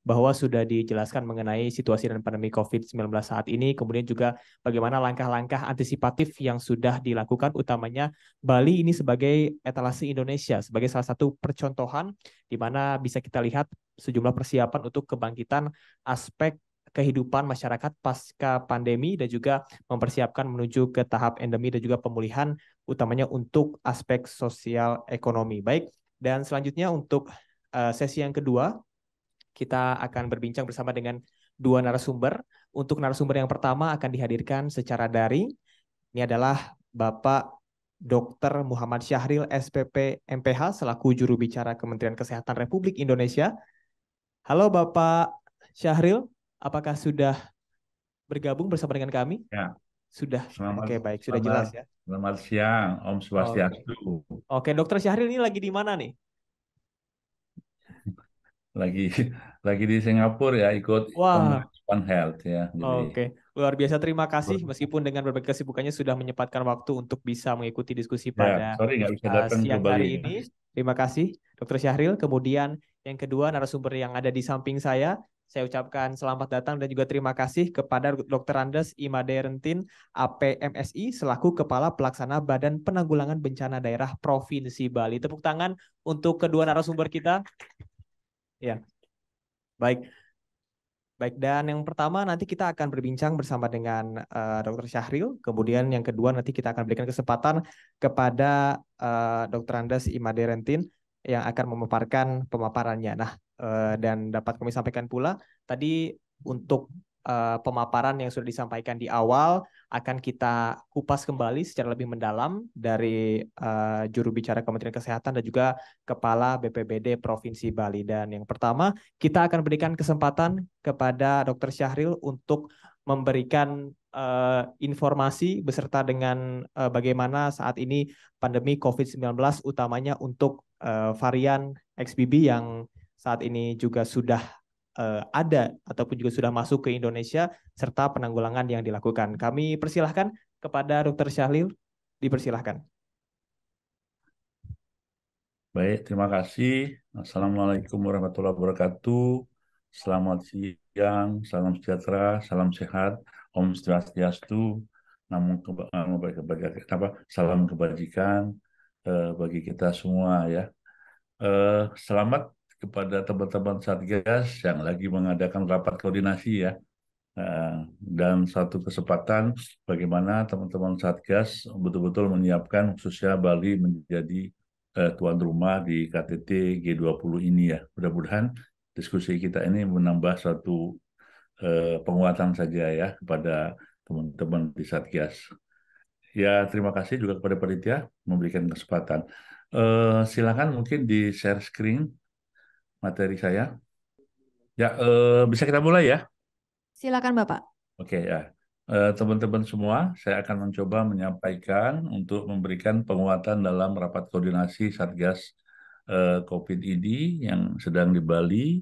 bahwa sudah dijelaskan mengenai situasi dan pandemi COVID-19 saat ini, kemudian juga bagaimana langkah-langkah antisipatif yang sudah dilakukan, utamanya Bali ini sebagai etalase Indonesia, sebagai salah satu percontohan di mana bisa kita lihat sejumlah persiapan untuk kebangkitan aspek kehidupan masyarakat pasca pandemi dan juga mempersiapkan menuju ke tahap endemi dan juga pemulihan utamanya untuk aspek sosial ekonomi. Baik, dan selanjutnya untuk sesi yang kedua kita akan berbincang bersama dengan dua narasumber. Untuk narasumber yang pertama akan dihadirkan secara daring. Ini adalah Bapak Dr. Muhammad Syahril SPP MPH selaku juru bicara Kementerian Kesehatan Republik Indonesia. Halo Bapak Syahril, apakah sudah bergabung bersama dengan kami? Ya, Sudah. selamat Oke, baik, sudah selamat jelas ya. selamat siang, Om Oke. Swastiastu. Oke, Dokter Syahril ini lagi di mana nih? Lagi lagi di Singapura ya, ikut Wah, Kongres One Health ya. Jadi oke, luar biasa. Terima kasih meskipun dengan berbagai kesibukannya sudah menyempatkan waktu untuk bisa mengikuti diskusi ya, pada sorry nggak bisa datang ke siang Bali hari ya. ini. Terima kasih, Dr. Syahril. Kemudian yang kedua narasumber yang ada di samping saya ucapkan selamat datang dan juga terima kasih kepada Dr. Andes Imade Rentin, APMSI, selaku Kepala Pelaksana Badan Penanggulangan Bencana Daerah Provinsi Bali. Tepuk tangan untuk kedua narasumber kita. Ya, baik. Baik, dan yang pertama nanti kita akan berbincang bersama dengan Dr. Syahril. Kemudian yang kedua nanti kita akan berikan kesempatan kepada Dr. Andes Imade Rentin yang akan memaparkan pemaparannya. Nah, dan dapat kami sampaikan pula tadi untuk pemaparan yang sudah disampaikan di awal akan kita kupas kembali secara lebih mendalam dari juru bicara Kementerian Kesehatan dan juga Kepala BPBD Provinsi Bali. Dan yang pertama kita akan berikan kesempatan kepada Dr. Syahril untuk memberikan informasi beserta dengan bagaimana saat ini pandemi COVID-19 utamanya untuk varian XBB yang saat ini juga sudah ada ataupun juga sudah masuk ke Indonesia serta penanggulangan yang dilakukan. Kami persilahkan kepada Dr. Syahril, dipersilahkan. Baik, terima kasih. Assalamualaikum warahmatullahi wabarakatuh. Selamat siang, salam sejahtera, salam sehat, Om Swastiastu. Namun salam kebajikan bagi kita semua ya. Selamat kepada teman-teman Satgas yang lagi mengadakan rapat koordinasi ya. Dan satu kesempatan bagaimana teman-teman Satgas betul-betul menyiapkan khususnya Bali menjadi tuan rumah di KTT G20 ini ya. Mudah-mudahan diskusi kita ini menambah suatu penguatan saja ya kepada teman-teman di Satgas. Ya, terima kasih juga kepada panitia memberikan kesempatan. Silakan mungkin di share screen materi saya. Ya, bisa kita mulai ya. Silakan Bapak. Oke ya. Teman-teman semua, saya akan mencoba menyampaikan untuk memberikan penguatan dalam rapat koordinasi Satgas COVID ini yang sedang di Bali.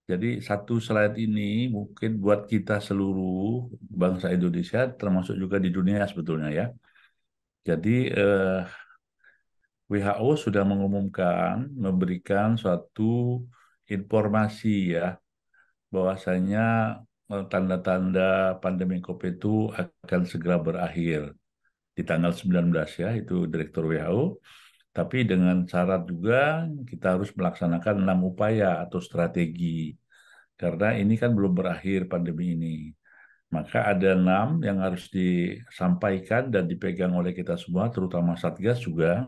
Jadi satu slide ini mungkin buat kita seluruh bangsa Indonesia, termasuk juga di dunia sebetulnya ya. Jadi WHO sudah mengumumkan, memberikan suatu informasi ya, bahwasanya tanda-tanda pandemi COVID itu akan segera berakhir di tanggal 19 ya, itu Direktur WHO. Tapi dengan syarat juga kita harus melaksanakan 6 upaya atau strategi. Karena ini kan belum berakhir pandemi ini. Maka ada 6 yang harus disampaikan dan dipegang oleh kita semua, terutama Satgas juga.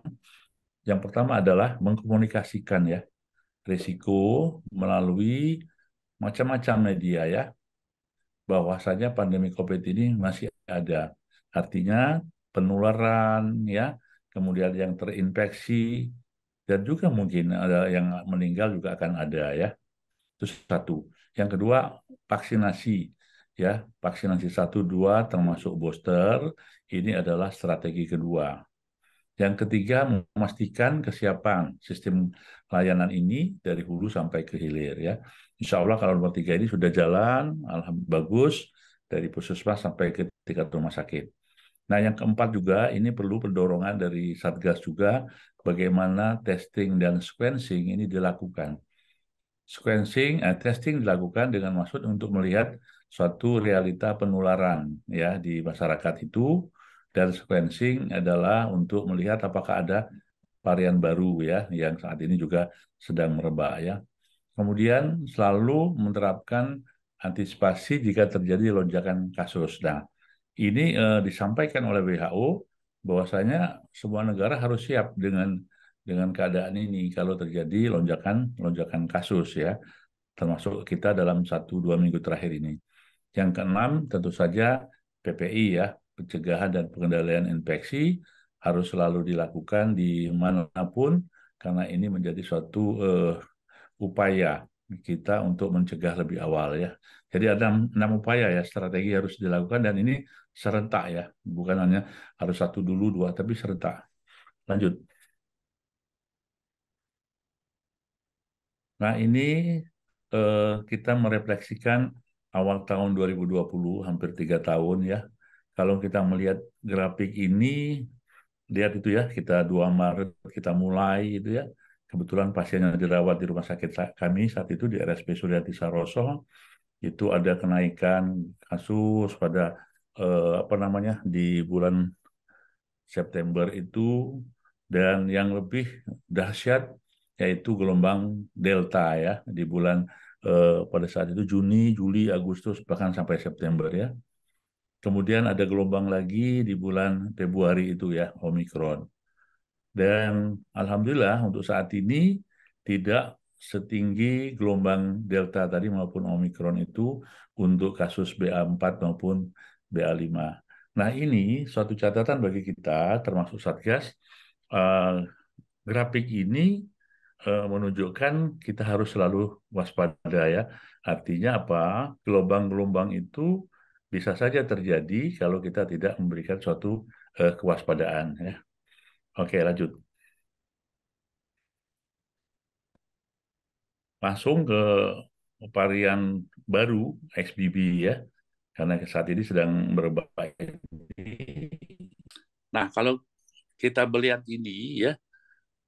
Yang pertama adalah mengkomunikasikan ya risiko melalui macam-macam media ya, bahwasanya pandemi COVID ini masih ada. Artinya penularan ya, kemudian yang terinfeksi dan juga mungkin ada yang meninggal juga akan ada ya. Itu satu. Yang kedua, vaksinasi ya, vaksinasi 1, 2 termasuk booster. Ini adalah strategi kedua. Yang ketiga, memastikan kesiapan sistem layanan ini dari hulu sampai ke hilir ya. Insya Allah kalau nomor 3 ini sudah jalan, alhamdulillah bagus dari puskesmas sampai ke tingkat rumah sakit. Nah, yang keempat juga ini perlu pendorongan dari Satgas juga bagaimana testing dan sequencing ini dilakukan. Testing dilakukan dengan maksud untuk melihat suatu realita penularan ya di masyarakat itu, dan sequencing adalah untuk melihat apakah ada varian baru ya yang saat ini juga sedang merebak ya. Kemudian selalu menerapkan antisipasi jika terjadi lonjakan kasus. Nah, ini disampaikan oleh WHO bahwasanya semua negara harus siap dengan keadaan ini kalau terjadi lonjakan kasus ya, termasuk kita dalam 1-2 minggu terakhir ini. Yang keenam, tentu saja PPI ya, pencegahan dan pengendalian infeksi harus selalu dilakukan di manapun karena ini menjadi suatu upaya kita untuk mencegah lebih awal ya. Jadi ada 6 upaya ya, strategi harus dilakukan dan ini serentak ya, bukan hanya harus satu dulu dua, tapi serentak. Lanjut. Nah ini kita merefleksikan awal tahun 2020, hampir 3 tahun ya. Kalau kita melihat grafik ini, lihat itu ya, kita 2 Maret kita mulai itu ya. Kebetulan pasien yang dirawat di rumah sakit kami saat itu di RSP Sulianti Saroso, itu ada kenaikan kasus pada apa namanya di bulan September itu, dan yang lebih dahsyat yaitu gelombang Delta ya di bulan pada saat itu Juni, Juli, Agustus bahkan sampai September ya. Kemudian ada gelombang lagi di bulan Februari itu ya, Omikron. Dan alhamdulillah untuk saat ini tidak setinggi gelombang Delta tadi maupun Omikron itu untuk kasus BA4 maupun BA5. Nah ini suatu catatan bagi kita termasuk Satgas. eh, Grafik ini menunjukkan kita harus selalu waspada ya. Artinya apa? Gelombang-gelombang itu bisa saja terjadi kalau kita tidak memberikan suatu kewaspadaan ya. Oke, lanjut. Langsung ke varian baru XBB ya, karena saat ini sedang merebak. Nah, kalau kita melihat ini ya,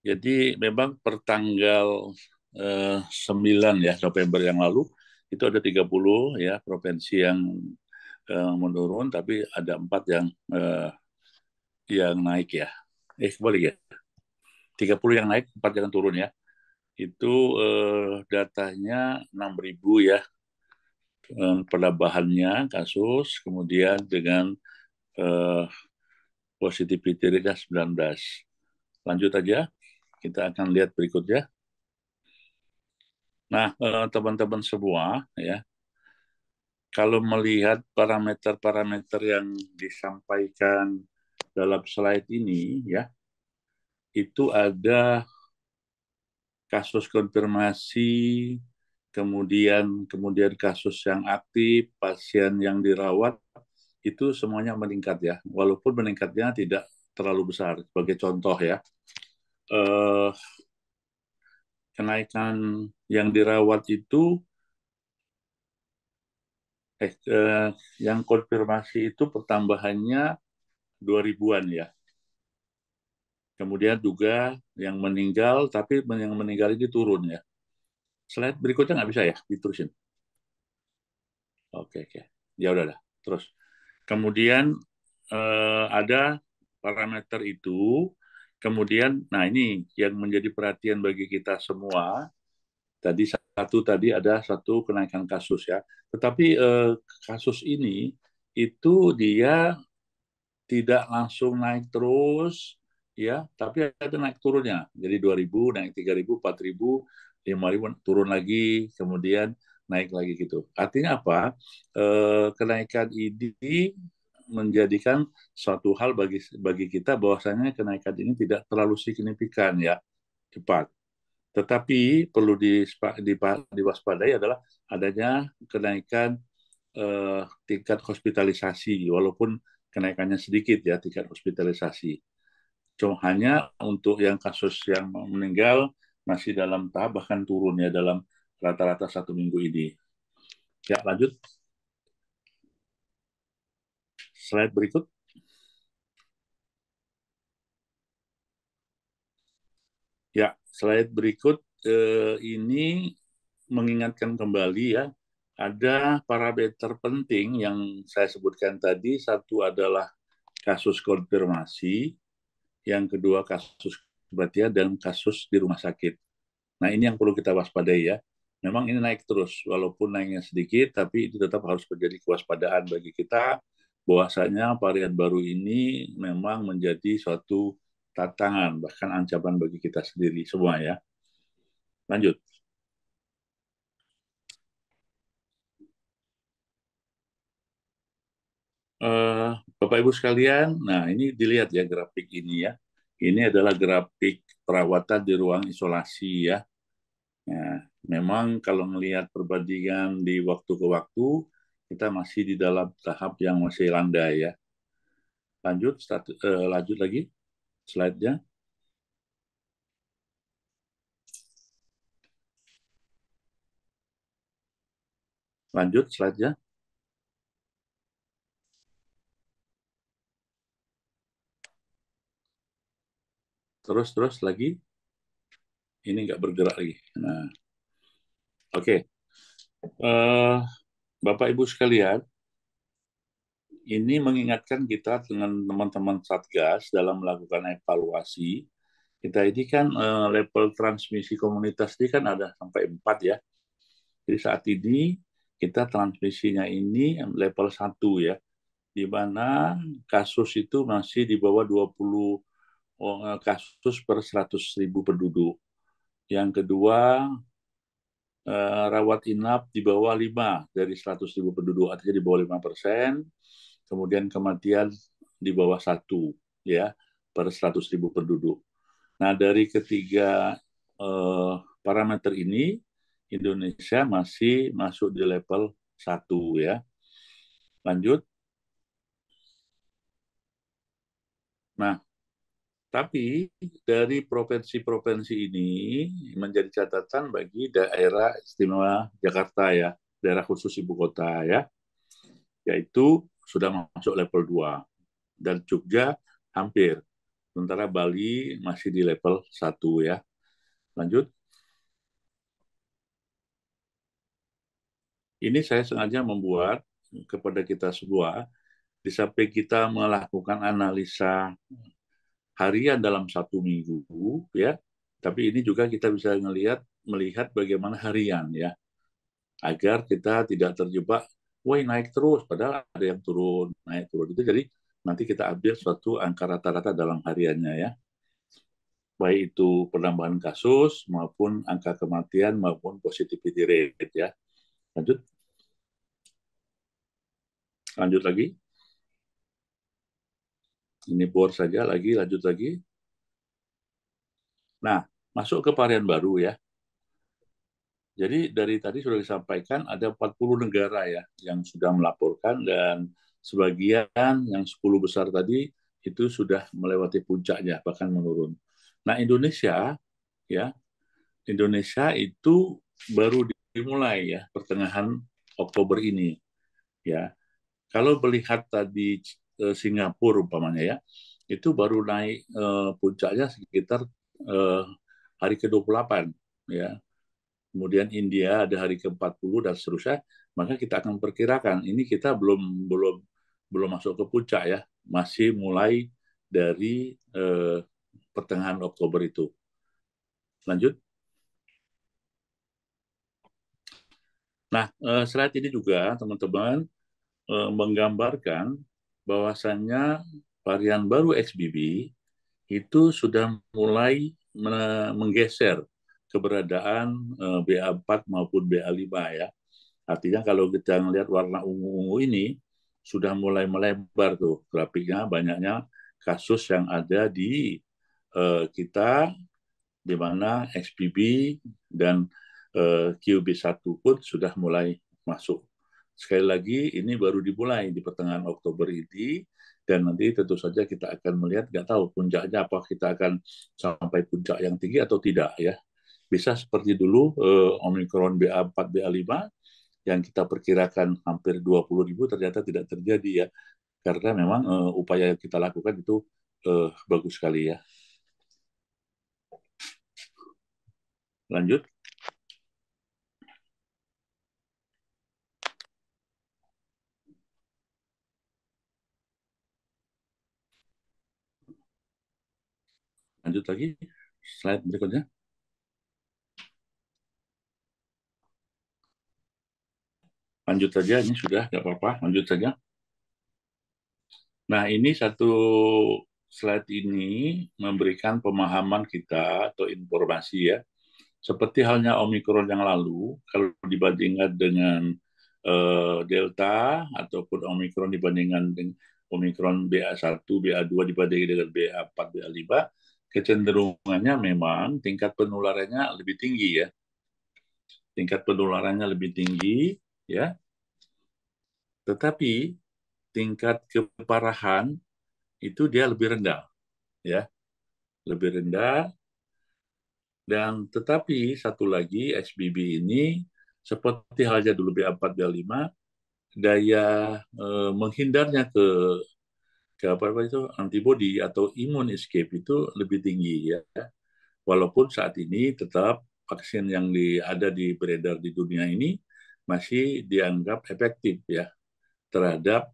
jadi memang pertanggal 9 ya November yang lalu itu ada 30 ya provinsi yang menurun, tapi ada 4 yang naik ya. Kembali ya. 30 yang naik, 4 yang turun ya. Itu datanya 6.000 ya penambahannya kasus, kemudian dengan eh, positivity rate 19. Lanjut aja, kita akan lihat berikutnya. Nah, teman-teman semua, ya, kalau melihat parameter-parameter yang disampaikan dalam slide ini, ya, itu ada kasus konfirmasi, kemudian kasus yang aktif, pasien yang dirawat, itu semuanya meningkat ya, walaupun meningkatnya tidak terlalu besar. Sebagai contoh ya, eh, kenaikan yang dirawat itu, yang konfirmasi itu pertambahannya 2 ribuan ya. Kemudian juga yang meninggal, tapi yang meninggal ini turun ya. Slide berikutnya nggak bisa ya, diterusin. Oke, oke. Ya udah dah. Terus. Kemudian ada parameter itu. Kemudian, nah ini yang menjadi perhatian bagi kita semua. Tadi ada satu kenaikan kasus ya. Tetapi kasus ini itu dia tidak langsung naik terus ya, tapi ada naik turunnya. Jadi 2.000 naik 3.000, 4.000, 5.000 turun lagi, kemudian naik lagi gitu. Artinya apa? Kenaikan ini menjadikan suatu hal bagi kita bahwasanya kenaikan ini tidak terlalu signifikan ya, cepat. Tetapi perlu diwaspadai adalah adanya kenaikan tingkat hospitalisasi, walaupun kenaikannya sedikit ya tingkat hospitalisasi. Cuma hanya untuk yang kasus yang meninggal masih dalam tahap bahkan turun ya dalam rata-rata 1 minggu ini. Ya lanjut, slide berikut. Ya slide berikut ini mengingatkan kembali ya, ada parameter penting yang saya sebutkan tadi. Satu adalah kasus konfirmasi, yang kedua kasus kematian, dan kasus di rumah sakit. Nah, ini yang perlu kita waspadai ya. Memang ini naik terus, walaupun naiknya sedikit, tapi itu tetap harus menjadi kewaspadaan bagi kita, bahwasanya varian baru ini memang menjadi suatu tantangan, bahkan ancaman bagi kita sendiri semua ya. Lanjut. Eh, Bapak Ibu sekalian, nah ini dilihat ya grafik ini ya. Ini adalah grafik perawatan di ruang isolasi ya. Nah, memang kalau melihat perbandingan di waktu ke waktu, kita masih di dalam tahap yang masih landai ya. Lanjut lagi slide-nya. Lanjut slide-nya. Terus lagi. Ini nggak bergerak lagi. Nah, oke. Okay. Bapak Ibu sekalian, ini mengingatkan kita dengan teman-teman Satgas dalam melakukan evaluasi. Kita ini kan level transmisi komunitas ini kan ada sampai 4 ya. Jadi saat ini kita transmisinya ini level 1 ya, di mana kasus itu masih di bawah 20 kasus per 100.000 penduduk. Yang kedua, rawat inap di bawah 5 dari 100.000 penduduk, artinya di bawah 5%. Kemudian kematian di bawah 1 ya per 100.000 penduduk. Nah, dari ketiga parameter ini, Indonesia masih masuk di level 1 ya. Lanjut. Nah, tapi dari provinsi-provinsi ini menjadi catatan bagi daerah istimewa Jakarta ya, daerah khusus ibu kota ya, yaitu sudah masuk level 2. Dan Jogja hampir. Sementara Bali masih di level 1 ya. Lanjut. Ini saya sengaja membuat kepada kita semua, di samping kita melakukan analisa harian dalam 1 minggu, ya, tapi ini juga kita bisa melihat bagaimana harian, ya, agar kita tidak terjebak, wah naik terus, padahal ada yang turun, naik turun. Itu jadi nanti kita ambil suatu angka rata-rata dalam hariannya, ya, baik itu penambahan kasus maupun angka kematian maupun positivity rate, ya. Lanjut. Lanjut lagi. Ini bor saja lagi, lanjut lagi. Nah, masuk ke varian baru ya. Jadi dari tadi sudah disampaikan ada 40 negara ya yang sudah melaporkan, dan sebagian yang 10 besar tadi itu sudah melewati puncaknya bahkan menurun. Nah, ya, Indonesia itu baru dimulai ya pertengahan Oktober ini ya. Kalau melihat tadi Singapura umpamanya ya, itu baru naik puncaknya sekitar eh, hari ke-28 ya. Kemudian India ada hari ke-40 dan seterusnya, maka kita akan perkirakan ini kita belum belum belum masuk ke puncak ya, masih mulai dari pertengahan Oktober itu. Lanjut. Nah, slide ini juga teman-teman menggambarkan bahwasannya varian baru XBB itu sudah mulai menggeser keberadaan BA4 maupun BA5 ya. Artinya kalau kita melihat warna ungu-ungu ini, sudah mulai melebar tuh grafiknya, banyaknya kasus yang ada di kita, di mana XBB dan QB1 pun sudah mulai masuk. Sekali lagi, ini baru dimulai di pertengahan Oktober ini, dan nanti tentu saja kita akan melihat, nggak tahu puncaknya apa, kita akan sampai puncak yang tinggi atau tidak ya. Bisa seperti dulu Omicron BA4, BA5, yang kita perkirakan hampir 20.000 ternyata tidak terjadi ya, karena memang upaya yang kita lakukan itu bagus sekali ya. Lanjut. Lanjut lagi, slide berikutnya. Lanjut saja, ini sudah, nggak apa-apa, lanjut saja. Nah, ini satu slide ini memberikan pemahaman kita atau informasi ya. Seperti halnya Omikron yang lalu, kalau dibandingkan dengan Delta ataupun Omikron dibandingkan dengan Omikron BA1, BA2 dibandingkan dengan BA4, BA5, kecenderungannya memang tingkat penularannya lebih tinggi ya. Tingkat penularannya lebih tinggi ya. Tetapi tingkat keparahan itu dia lebih rendah ya, lebih rendah. Dan tetapi satu lagi XBB ini seperti halnya dulu BA4, BA5, daya menghindarnya ke apa itu antibody atau imun escape itu lebih tinggi ya. Walaupun saat ini tetap vaksin yang ada di beredar di dunia ini masih dianggap efektif ya terhadap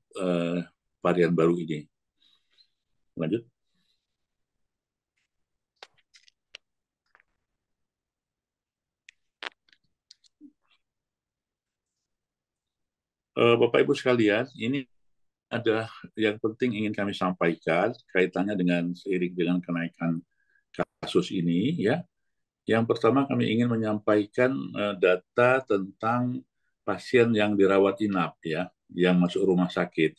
varian baru ini. Lanjut. Bapak Ibu sekalian, ini ada yang penting ingin kami sampaikan kaitannya dengan seiring dengan kenaikan kasus ini ya. Yang pertama kami ingin menyampaikan data tentang pasien yang dirawat inap ya, yang masuk rumah sakit.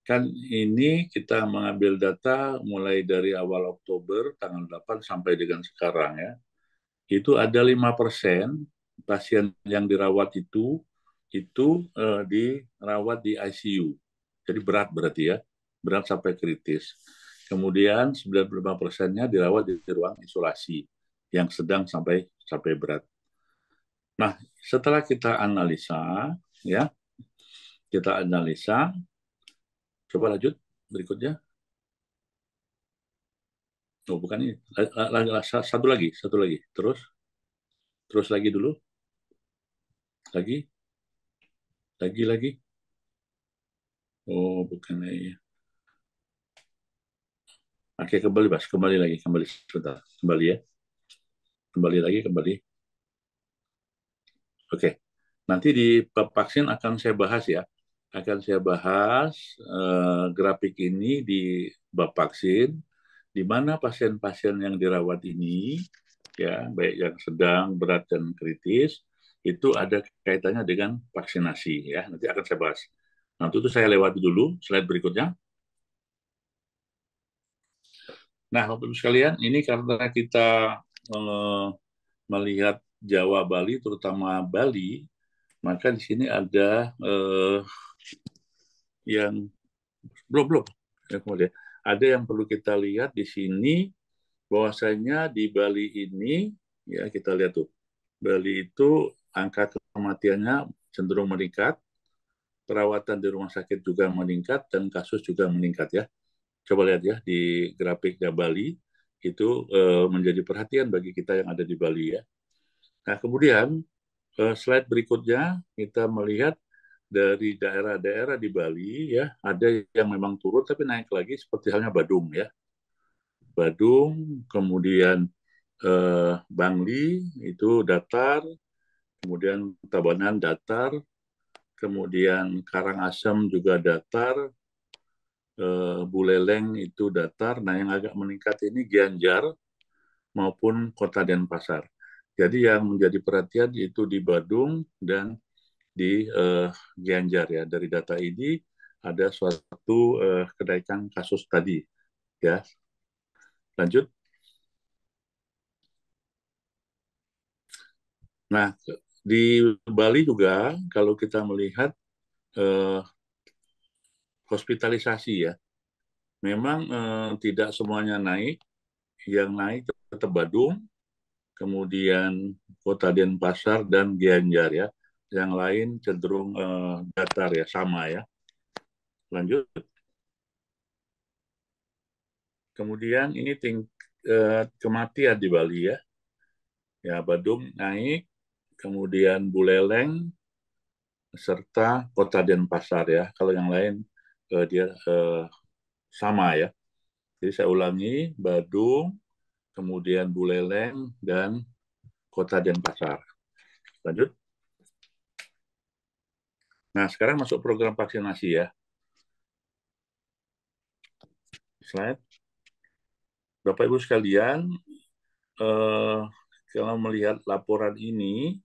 Kan ini kita mengambil data mulai dari awal Oktober tanggal 8 sampai dengan sekarang ya. Itu ada 5% pasien yang dirawat itu dirawat di ICU. Jadi berat berarti ya, berat sampai kritis. Kemudian 95%-nya dirawat di ruang isolasi yang sedang sampai berat. Nah, setelah kita analisa ya, kita analisa, coba lanjut berikutnya. Oh, bukan ini. Satu lagi. Terus lagi dulu. Lagi. Oh, bukan ini. Oke, kembali, Mas. Kembali lagi. Kembali sebentar. Kembali ya. Kembali. Oke. Nanti di vaksin akan saya bahas ya. Akan saya bahas grafik ini di bab vaksin, di mana pasien-pasien yang dirawat ini, ya baik yang sedang, berat, dan kritis, itu ada kaitannya dengan vaksinasi. Ya, nanti akan saya bahas. Nah, itu saya lewati dulu slide berikutnya. Nah, Bapak Ibu sekalian, ini karena kita melihat Jawa Bali, terutama Bali, maka di sini ada yang belum ya, kemudian ada yang perlu kita lihat di sini bahwasanya di Bali ini ya kita lihat tuh Bali itu angka kematiannya cenderung meningkat, perawatan di rumah sakit juga meningkat dan kasus juga meningkat ya. Coba lihat ya di grafiknya Bali itu menjadi perhatian bagi kita yang ada di Bali ya. Nah kemudian slide berikutnya kita melihat dari daerah-daerah di Bali ya ada yang memang turun tapi naik lagi seperti halnya Badung ya. Badung, kemudian Bangli itu datar, kemudian Tabanan datar, kemudian Karangasem juga datar, Buleleng itu datar. Nah yang agak meningkat ini Gianyar maupun Kota Denpasar. Jadi yang menjadi perhatian itu di Badung dan di Gianyar ya. Dari data ini ada suatu kenaikan kasus tadi ya. Lanjut. Nah, di Bali juga kalau kita melihat eh, hospitalisasi ya, memang tidak semuanya naik. Yang naik tetap Badung, kemudian Kota Denpasar dan Gianyar ya. Yang lain cenderung datar ya, sama ya. Lanjut. Kemudian ini kematian di Bali ya. Ya, Badung naik, kemudian Buleleng, serta Kota Denpasar ya. Kalau yang lain dia sama ya. Jadi saya ulangi, Badung, kemudian Buleleng, dan Kota Denpasar. Lanjut. Nah, sekarang masuk program vaksinasi ya. Slide. Bapak Ibu sekalian, eh, kalau melihat laporan ini,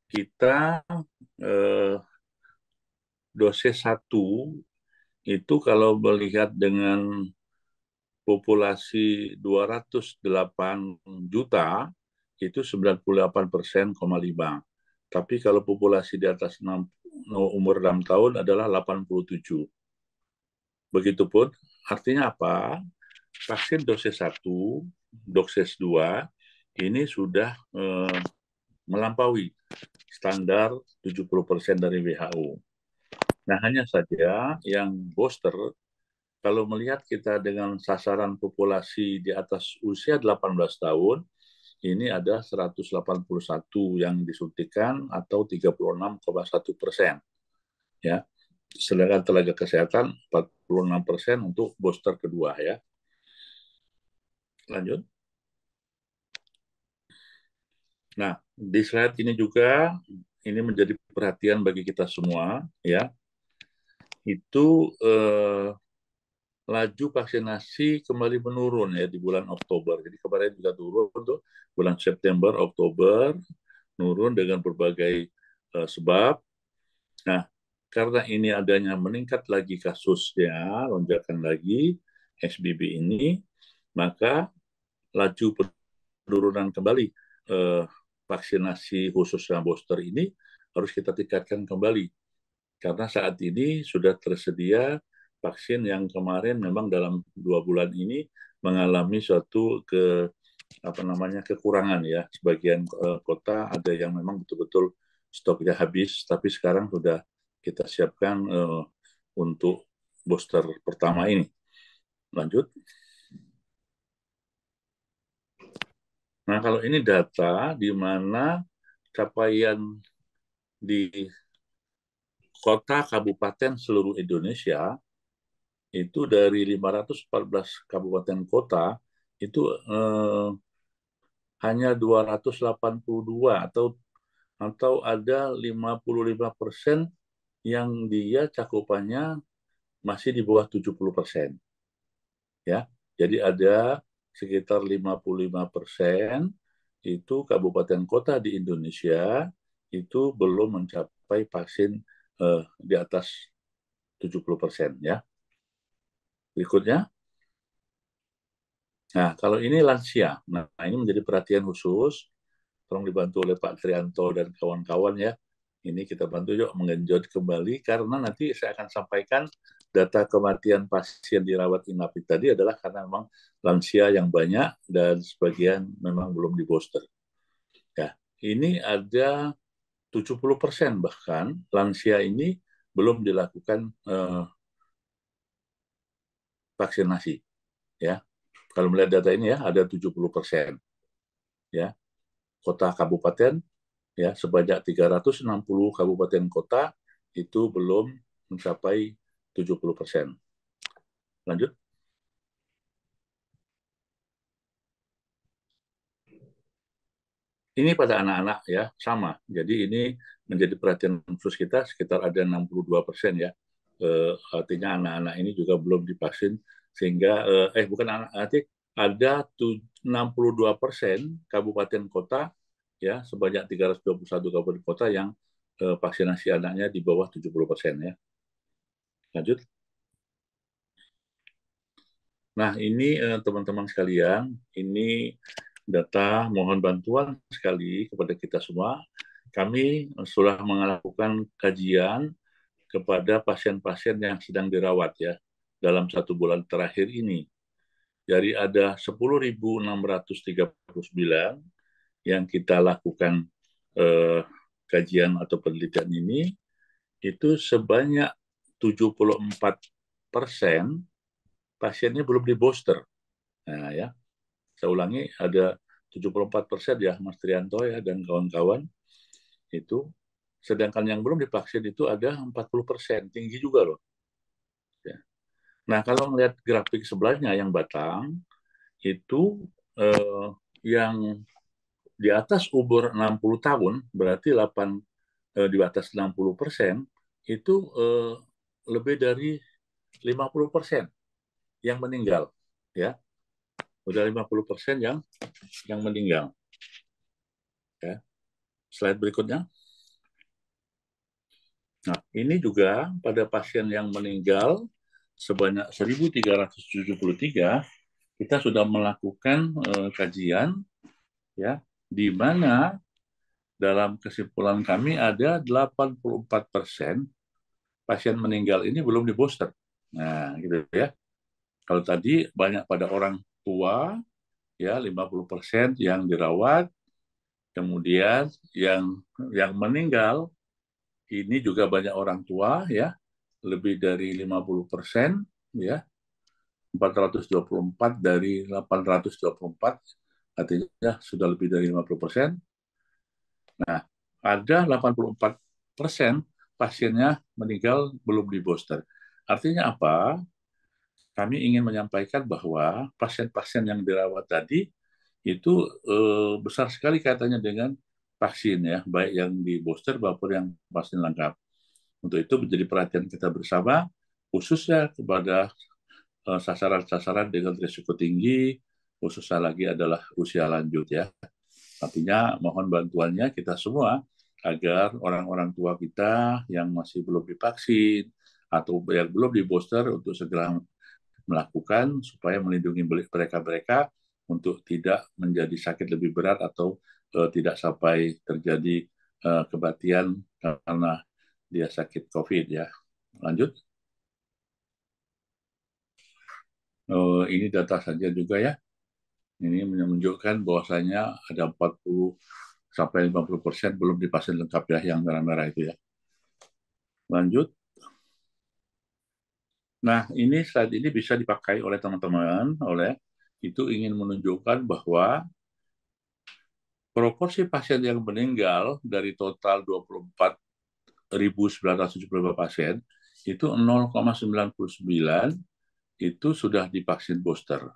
kita dosis 1 itu kalau melihat dengan populasi 208 juta, itu 98,5%. Tapi kalau populasi di atas umur 6 tahun adalah 87. Begitupun, artinya apa? Vaksin dosis 1, dosis 2, ini sudah melampaui standar 70% dari WHO. Nah, hanya saja yang booster, kalau melihat kita dengan sasaran populasi di atas usia 18 tahun, ini ada 181 yang disuntikan atau 36,1%. Ya. Sedangkan tenaga kesehatan 46% untuk booster kedua ya. Lanjut. Nah, di slide ini juga ini menjadi perhatian bagi kita semua ya. Itu laju vaksinasi kembali menurun ya di bulan Oktober. Jadi kemarin juga turun tuh bulan September, Oktober menurun dengan berbagai sebab. Nah, karena ini adanya meningkat lagi kasusnya, lonjakan lagi XBB ini, maka laju penurunan kembali vaksinasi khususnya booster ini harus kita tingkatkan kembali. Karena saat ini sudah tersedia vaksin yang kemarin memang dalam 2 bulan ini mengalami suatu kekurangan ya. Sebagian kota ada yang memang betul-betul stoknya habis, tapi sekarang sudah kita siapkan untuk booster pertama ini. Lanjut. Nah, kalau ini data di mana capaian di kota kabupaten seluruh Indonesia itu dari 514 kabupaten kota itu hanya 282 atau ada 55% yang dia cakupannya masih di bawah 70%. Ya. Jadi ada sekitar 55% itu kabupaten kota di Indonesia itu belum mencapai vaksin di atas 70% ya. Berikutnya. Nah, kalau ini lansia. Nah, ini menjadi perhatian khusus. Tolong dibantu oleh Pak Trianto dan kawan-kawan ya. Ini kita bantu yuk mengenjot kembali karena nanti saya akan sampaikan data kematian pasien dirawat inap tadi adalah karena memang lansia yang banyak dan sebagian memang belum di booster. Ya, ini ada 70% bahkan lansia ini belum dilakukan vaksinasi. Ya, kalau melihat data ini ya ada 70%. Ya, kota kabupaten ya sebanyak 360 kabupaten kota itu belum mencapai 70%. Lanjut. Ini pada anak-anak ya sama. Jadi ini menjadi perhatian khusus kita sekitar ada 62% ya. Artinya anak-anak ini juga belum divaksin sehingga bukan anak nanti ada 62% kabupaten kota ya sebanyak 321 kabupaten kota yang vaksinasi anaknya di bawah 70% ya. Lanjut. Nah, ini teman-teman sekalian, ini data mohon bantuan sekali kepada kita semua. Kami sudah melakukan kajian kepada pasien-pasien yang sedang dirawat ya dalam 1 bulan terakhir ini. Jadi ada 10.639 yang kita lakukan kajian atau penelitian ini, itu sebanyak 74% pasiennya belum di booster. Nah ya, saya ulangi ada 74% ya Mas Trianto ya dan kawan-kawan itu. Sedangkan yang belum divaksin itu ada 40%, tinggi juga loh. Ya. Nah, kalau melihat grafik sebelahnya yang batang, itu yang di atas umur 60 tahun, berarti di atas 60%, itu lebih dari 50% yang meninggal. Ya, udah 50% yang meninggal. Ya. Slide berikutnya. Nah, ini juga pada pasien yang meninggal sebanyak 1.373, kita sudah melakukan kajian, ya, di mana dalam kesimpulan kami ada 84% pasien meninggal ini belum di booster. Nah, gitu ya. Kalau tadi banyak pada orang tua, ya 50% yang dirawat, kemudian yang meninggal ini juga banyak orang tua, ya, lebih dari 50%, ya, 424 dari 824, artinya sudah lebih dari 50%. Nah, ada 84% pasiennya meninggal belum di booster. Artinya apa? Kami ingin menyampaikan bahwa pasien-pasien yang dirawat tadi itu besar sekali kaitannya dengan vaksin, ya, baik yang di booster maupun yang vaksin lengkap. Untuk itu menjadi perhatian kita bersama, khususnya kepada sasaran-sasaran dengan risiko tinggi, khususnya lagi adalah usia lanjut, ya. Artinya mohon bantuannya kita semua agar orang-orang tua kita yang masih belum divaksin atau yang belum di booster untuk segera melakukan supaya melindungi mereka-mereka untuk tidak menjadi sakit lebih berat atau tidak sampai terjadi kematian karena dia sakit COVID, ya. Lanjut. Ini data saja juga, ya. Ini menunjukkan bahwasanya ada 40 sampai 50% belum divaksin lengkap, ya, yang merah-merah itu, ya. Lanjut. Nah, ini slide ini bisa dipakai oleh teman-teman, itu ingin menunjukkan bahwa proporsi pasien yang meninggal dari total 24.975 pasien, itu 0,99 itu sudah divaksin booster.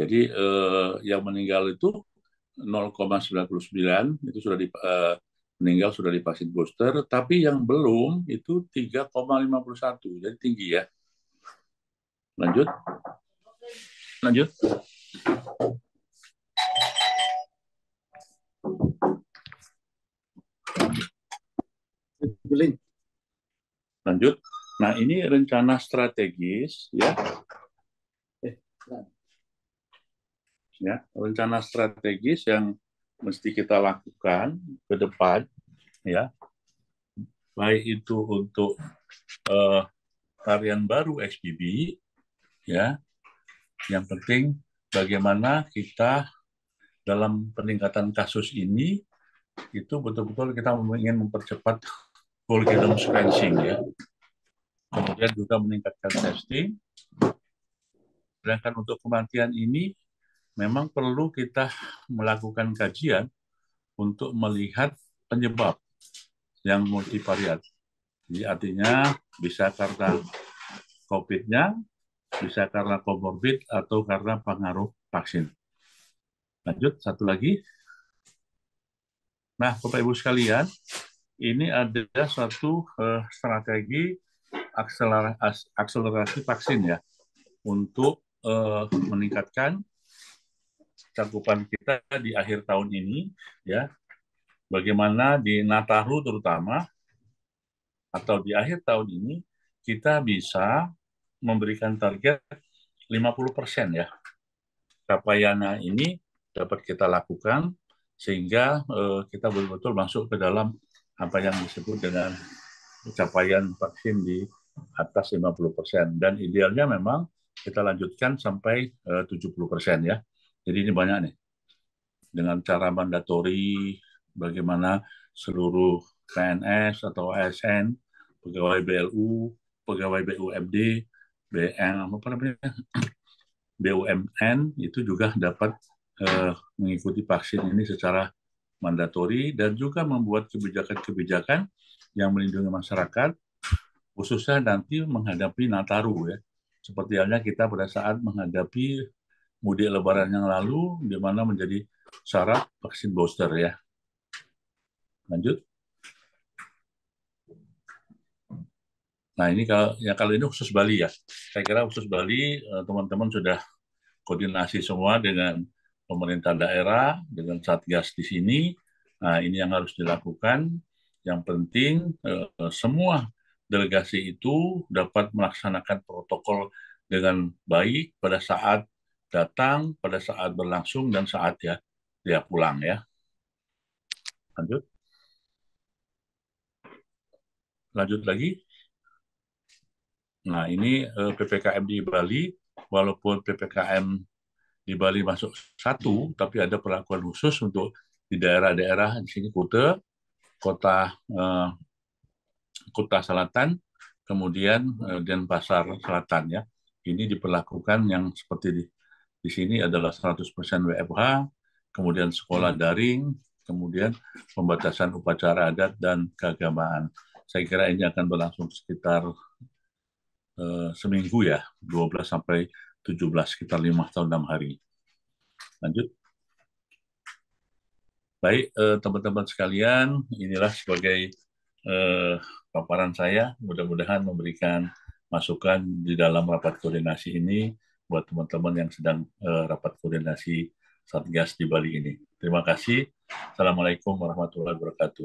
Jadi yang meninggal itu 0,99 itu sudah meninggal sudah divaksin booster, tapi yang belum itu 3,51, jadi tinggi, ya. Lanjut. Lanjut. Lanjut. Nah, ini rencana strategis, ya. Rencana strategis yang mesti kita lakukan ke depan, ya. Baik itu untuk varian baru XBB, ya. Yang penting bagaimana kita dalam peningkatan kasus ini itu betul-betul kita ingin mempercepat whole genome sequencing, ya. Kemudian juga meningkatkan testing. Sedangkan untuk kematian ini memang perlu kita melakukan kajian untuk melihat penyebab yang multivariat. Jadi artinya bisa karena COVID-nya, bisa karena komorbid, atau karena pengaruh vaksin. Lanjut, satu lagi. Nah, Bapak Ibu sekalian, ini ada suatu strategi akselerasi vaksin, ya, untuk meningkatkan cakupan kita di akhir tahun ini, ya. Bagaimana di Nataru terutama atau di akhir tahun ini kita bisa memberikan target 50%, ya. Capaiannya ini dapat kita lakukan sehingga kita betul-betul masuk ke dalam apa yang disebut dengan capaian vaksin di atas 50%, dan idealnya memang kita lanjutkan sampai 70%, ya. Jadi ini banyak nih. Dengan cara mandatori, bagaimana seluruh PNS atau ASN, pegawai BLU, pegawai BUMD, BUMN itu juga dapat mengikuti vaksin ini secara mandatori, dan juga membuat kebijakan-kebijakan yang melindungi masyarakat, khususnya nanti menghadapi Nataru, ya, seperti halnya kita pada saat menghadapi mudik Lebaran yang lalu, di mana menjadi syarat vaksin booster ya. Lanjut. Nah ini kalau ini khusus Bali ya. Saya kira khusus Bali teman-teman sudah koordinasi semua dengan pemerintah daerah, dengan Satgas di sini. Nah ini yang harus dilakukan. Yang penting semua delegasi itu dapat melaksanakan protokol dengan baik pada saat datang, pada saat berlangsung, dan saat ya dia pulang ya. Lanjut. Lanjut lagi. Nah, ini PPKM di Bali, walaupun PPKM di Bali masuk satu, tapi ada perlakuan khusus untuk di daerah-daerah di sini kota eh, Kota Selatan, kemudian Denpasar Selatan ya. Ini diperlakukan yang seperti di sini adalah 100% WFH, kemudian sekolah daring, kemudian pembatasan upacara adat dan keagamaan. Saya kira ini akan berlangsung sekitar seminggu ya, 12 sampai 17, sekitar 5 atau 6 hari. Lanjut. Baik, teman-teman sekalian, inilah sebagai paparan saya, mudah-mudahan memberikan masukan di dalam rapat koordinasi ini buat teman-teman yang sedang rapat koordinasi Satgas di Bali ini. Terima kasih. Assalamualaikum warahmatullahi wabarakatuh.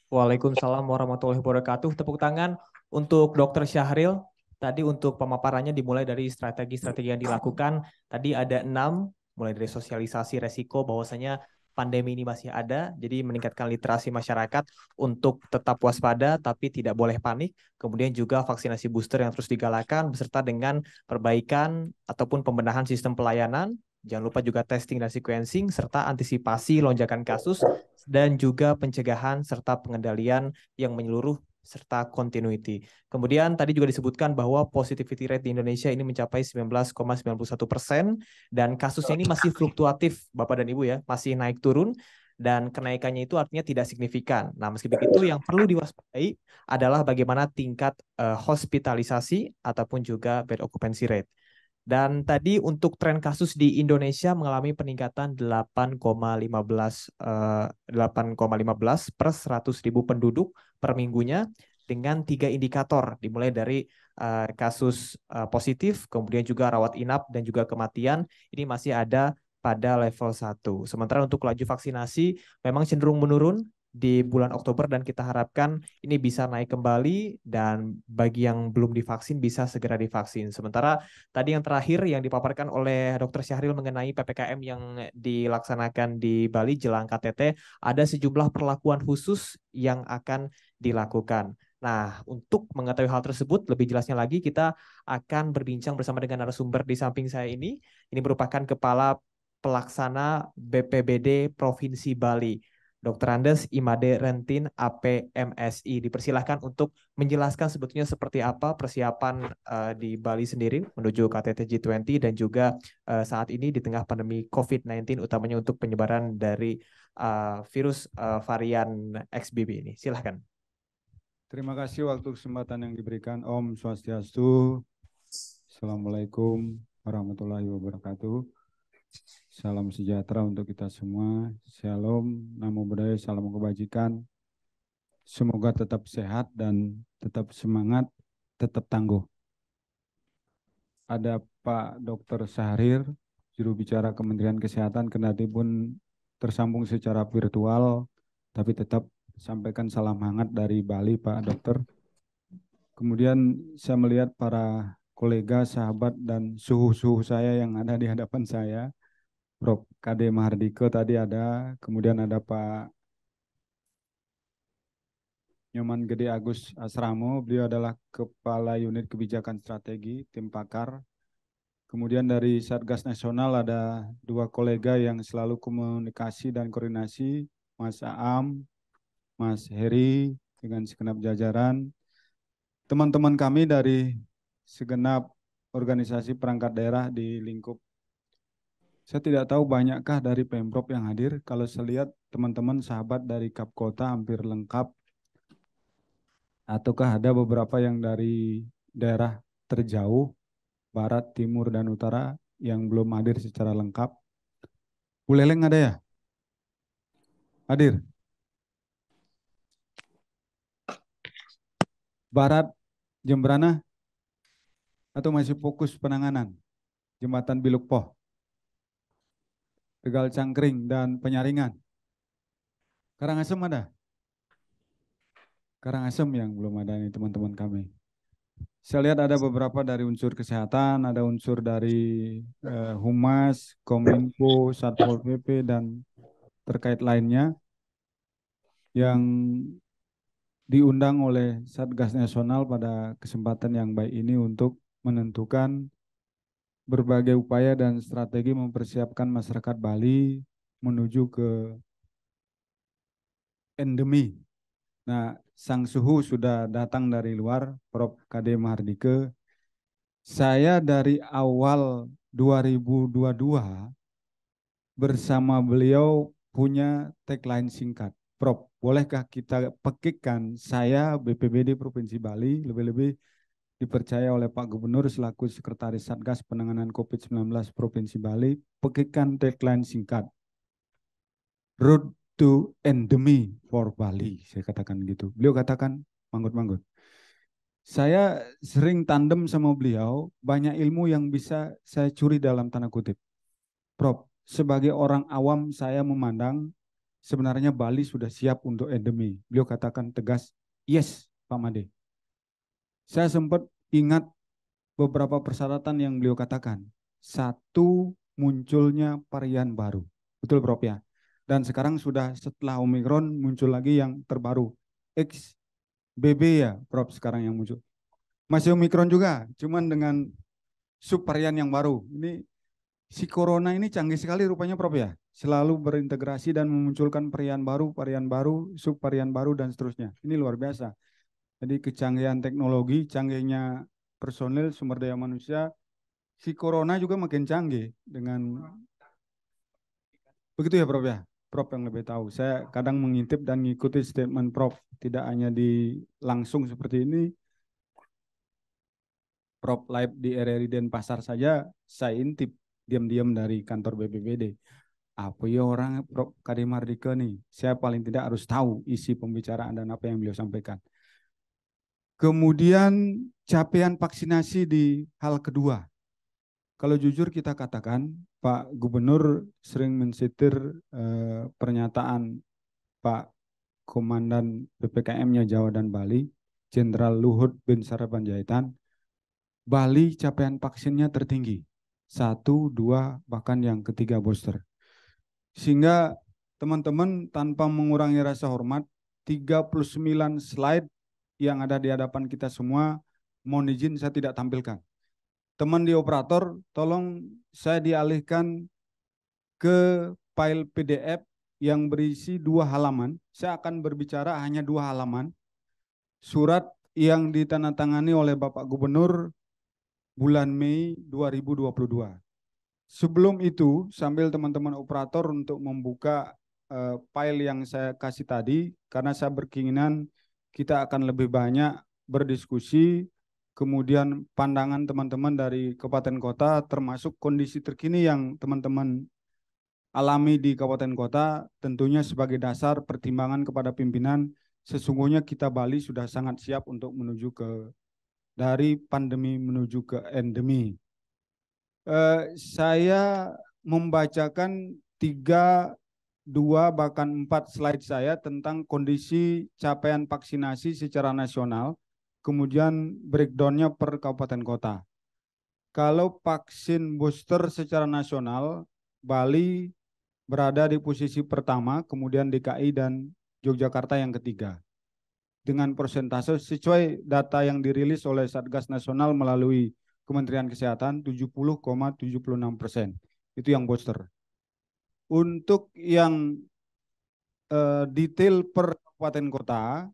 Waalaikumsalam warahmatullahi wabarakatuh. Tepuk tangan untuk Dr. Syahril. Tadi untuk pemaparannya dimulai dari strategi-strategi yang dilakukan. Tadi ada 6, mulai dari sosialisasi resiko bahwasanya pandemi ini masih ada, jadi meningkatkan literasi masyarakat untuk tetap waspada tapi tidak boleh panik. Kemudian juga vaksinasi booster yang terus digalakan beserta dengan perbaikan ataupun pembenahan sistem pelayanan. Jangan lupa juga testing dan sequencing serta antisipasi lonjakan kasus dan juga pencegahan serta pengendalian yang menyeluruh serta continuity. Kemudian tadi juga disebutkan bahwa positivity rate di Indonesia ini mencapai 19,91% dan kasusnya ini masih fluktuatif Bapak dan Ibu ya, masih naik turun dan kenaikannya itu artinya tidak signifikan. Nah, meski begitu yang perlu diwaspadai adalah bagaimana tingkat hospitalisasi ataupun juga bed occupancy rate. Dan tadi untuk tren kasus di Indonesia mengalami peningkatan 8,15 per 100.000 penduduk per minggunya dengan 3 indikator dimulai dari kasus positif, kemudian juga rawat inap dan juga kematian ini masih ada pada level 1. Sementara untuk laju vaksinasi memang cenderung menurun di bulan Oktober dan kita harapkan ini bisa naik kembali dan bagi yang belum divaksin bisa segera divaksin. Sementara tadi yang terakhir yang dipaparkan oleh Dr. Syahril mengenai PPKM yang dilaksanakan di Bali jelang KTT, ada sejumlah perlakuan khusus yang akan dilakukan. Nah, untuk mengetahui hal tersebut, lebih jelasnya lagi kita akan berbincang bersama dengan narasumber di samping saya ini. Ini merupakan Kepala Pelaksana BPBD Provinsi Bali, Dr. Andes Imade Rentin, APMSI. Dipersilahkan untuk menjelaskan sebetulnya seperti apa persiapan di Bali sendiri menuju KTT G20 dan juga saat ini di tengah pandemi COVID-19 utamanya untuk penyebaran dari virus varian XBB ini. Silahkan. Terima kasih waktu kesempatan yang diberikan. Om Swastiastu. Assalamualaikum warahmatullahi wabarakatuh. Salam sejahtera untuk kita semua. Shalom, namo buddhaya, salam kebajikan. Semoga tetap sehat dan tetap semangat, tetap tangguh. Ada Pak Dr. Syahril, juru bicara Kementerian Kesehatan, kendati pun tersambung secara virtual, tapi tetap sampaikan salam hangat dari Bali, Pak Dokter. Kemudian saya melihat para kolega, sahabat, dan suhu-suhu saya yang ada di hadapan saya. Prof. KD Mahardika tadi ada, kemudian ada Pak Nyoman Gede Agus Asramo, beliau adalah Kepala Unit Kebijakan Strategi, tim pakar. Kemudian dari Satgas Nasional ada 2 kolega yang selalu komunikasi dan koordinasi, Mas Aam, Mas Heri, dengan segenap jajaran. Teman-teman kami dari segenap organisasi perangkat daerah di lingkup. Saya tidak tahu banyakkah dari Pemprov yang hadir. Kalau saya lihat teman-teman sahabat dari Kapkota hampir lengkap. Ataukah ada beberapa yang dari daerah terjauh. Barat, Timur, dan Utara yang belum hadir secara lengkap. Buleleng ada ya? Hadir? Barat, Jembrana, atau masih fokus penanganan? Jembatan Bilukpoh, Tegal Cangkring, dan Penyaringan. Karangasem ada? Karangasem yang belum ada nih teman-teman kami. Saya lihat ada beberapa dari unsur kesehatan, ada unsur dari Humas, Kominfo, Satpol PP, dan terkait lainnya yang diundang oleh Satgas Nasional pada kesempatan yang baik ini untuk menentukan berbagai upaya dan strategi mempersiapkan masyarakat Bali menuju ke endemi. Nah, sang suhu sudah datang dari luar, Prof. KD Mahardike. Saya dari awal 2022 bersama beliau punya tagline singkat. Prof, bolehkah kita pekikkan saya BPBD Provinsi Bali lebih-lebih dipercaya oleh Pak Gubernur selaku Sekretaris Satgas Penanganan COVID-19 Provinsi Bali, pekikkan tagline singkat. Road to endemi for Bali, saya katakan gitu. Beliau katakan manggut-manggut. Saya sering tandem sama beliau, banyak ilmu yang bisa saya curi dalam tanda kutip. Prof, sebagai orang awam saya memandang sebenarnya Bali sudah siap untuk endemi. Beliau katakan tegas, yes Pak Made. Saya sempat ingat beberapa persyaratan yang beliau katakan. Satu, munculnya varian baru. Betul Prof ya? Dan sekarang sudah setelah Omikron muncul lagi yang terbaru. XBB ya Prof sekarang yang muncul. Masih Omikron juga, cuman dengan subvarian yang baru. Ini si corona ini canggih sekali rupanya Prof ya. Selalu berintegrasi dan memunculkan varian baru, subvarian baru dan seterusnya. Ini luar biasa. Jadi kecanggihan teknologi, canggihnya personil, sumber daya manusia, si corona juga makin canggih dengan begitu ya Prof ya. Prof yang lebih tahu. Saya kadang mengintip dan mengikuti statement Prof. Tidak hanya di langsung seperti ini. Prof live di RRI Denpasar saja saya intip diam-diam dari kantor BPBD. Apa ya orang Prof KD Mahardike nih? Saya paling tidak harus tahu isi pembicaraan dan apa yang beliau sampaikan. Kemudian capaian vaksinasi di hal kedua. Kalau jujur kita katakan Pak Gubernur sering mensitir pernyataan Pak Komandan PPKM-nya Jawa dan Bali, Jenderal Luhut Bin Sarpanjaitan. Bali capaian vaksinnya tertinggi. 1, 2, bahkan yang ketiga booster. Sehingga teman-teman tanpa mengurangi rasa hormat, 39 slide yang ada di hadapan kita semua, mohon izin saya tidak tampilkan. Teman di operator, tolong saya dialihkan ke file PDF yang berisi 2 halaman. Saya akan berbicara hanya 2 halaman. Surat yang ditandatangani oleh Bapak Gubernur bulan Mei 2022. Sebelum itu, sambil teman-teman operator untuk membuka file yang saya kasih tadi, karena saya berkeinginan kita akan lebih banyak berdiskusi, kemudian pandangan teman-teman dari kabupaten kota, termasuk kondisi terkini yang teman-teman alami di kabupaten kota, tentunya sebagai dasar pertimbangan kepada pimpinan, sesungguhnya kita Bali sudah sangat siap untuk menuju ke dari pandemi menuju ke endemi. Saya membacakan 3, 2, bahkan 4 slide saya tentang kondisi capaian vaksinasi secara nasional, kemudian breakdown-nya per kabupaten kota. Kalau vaksin booster secara nasional, Bali berada di posisi pertama, kemudian DKI dan Yogyakarta yang ketiga. Dengan persentase sesuai data yang dirilis oleh Satgas Nasional melalui Kementerian Kesehatan 70,76%. Itu yang booster. Untuk yang detail per kabupaten kota,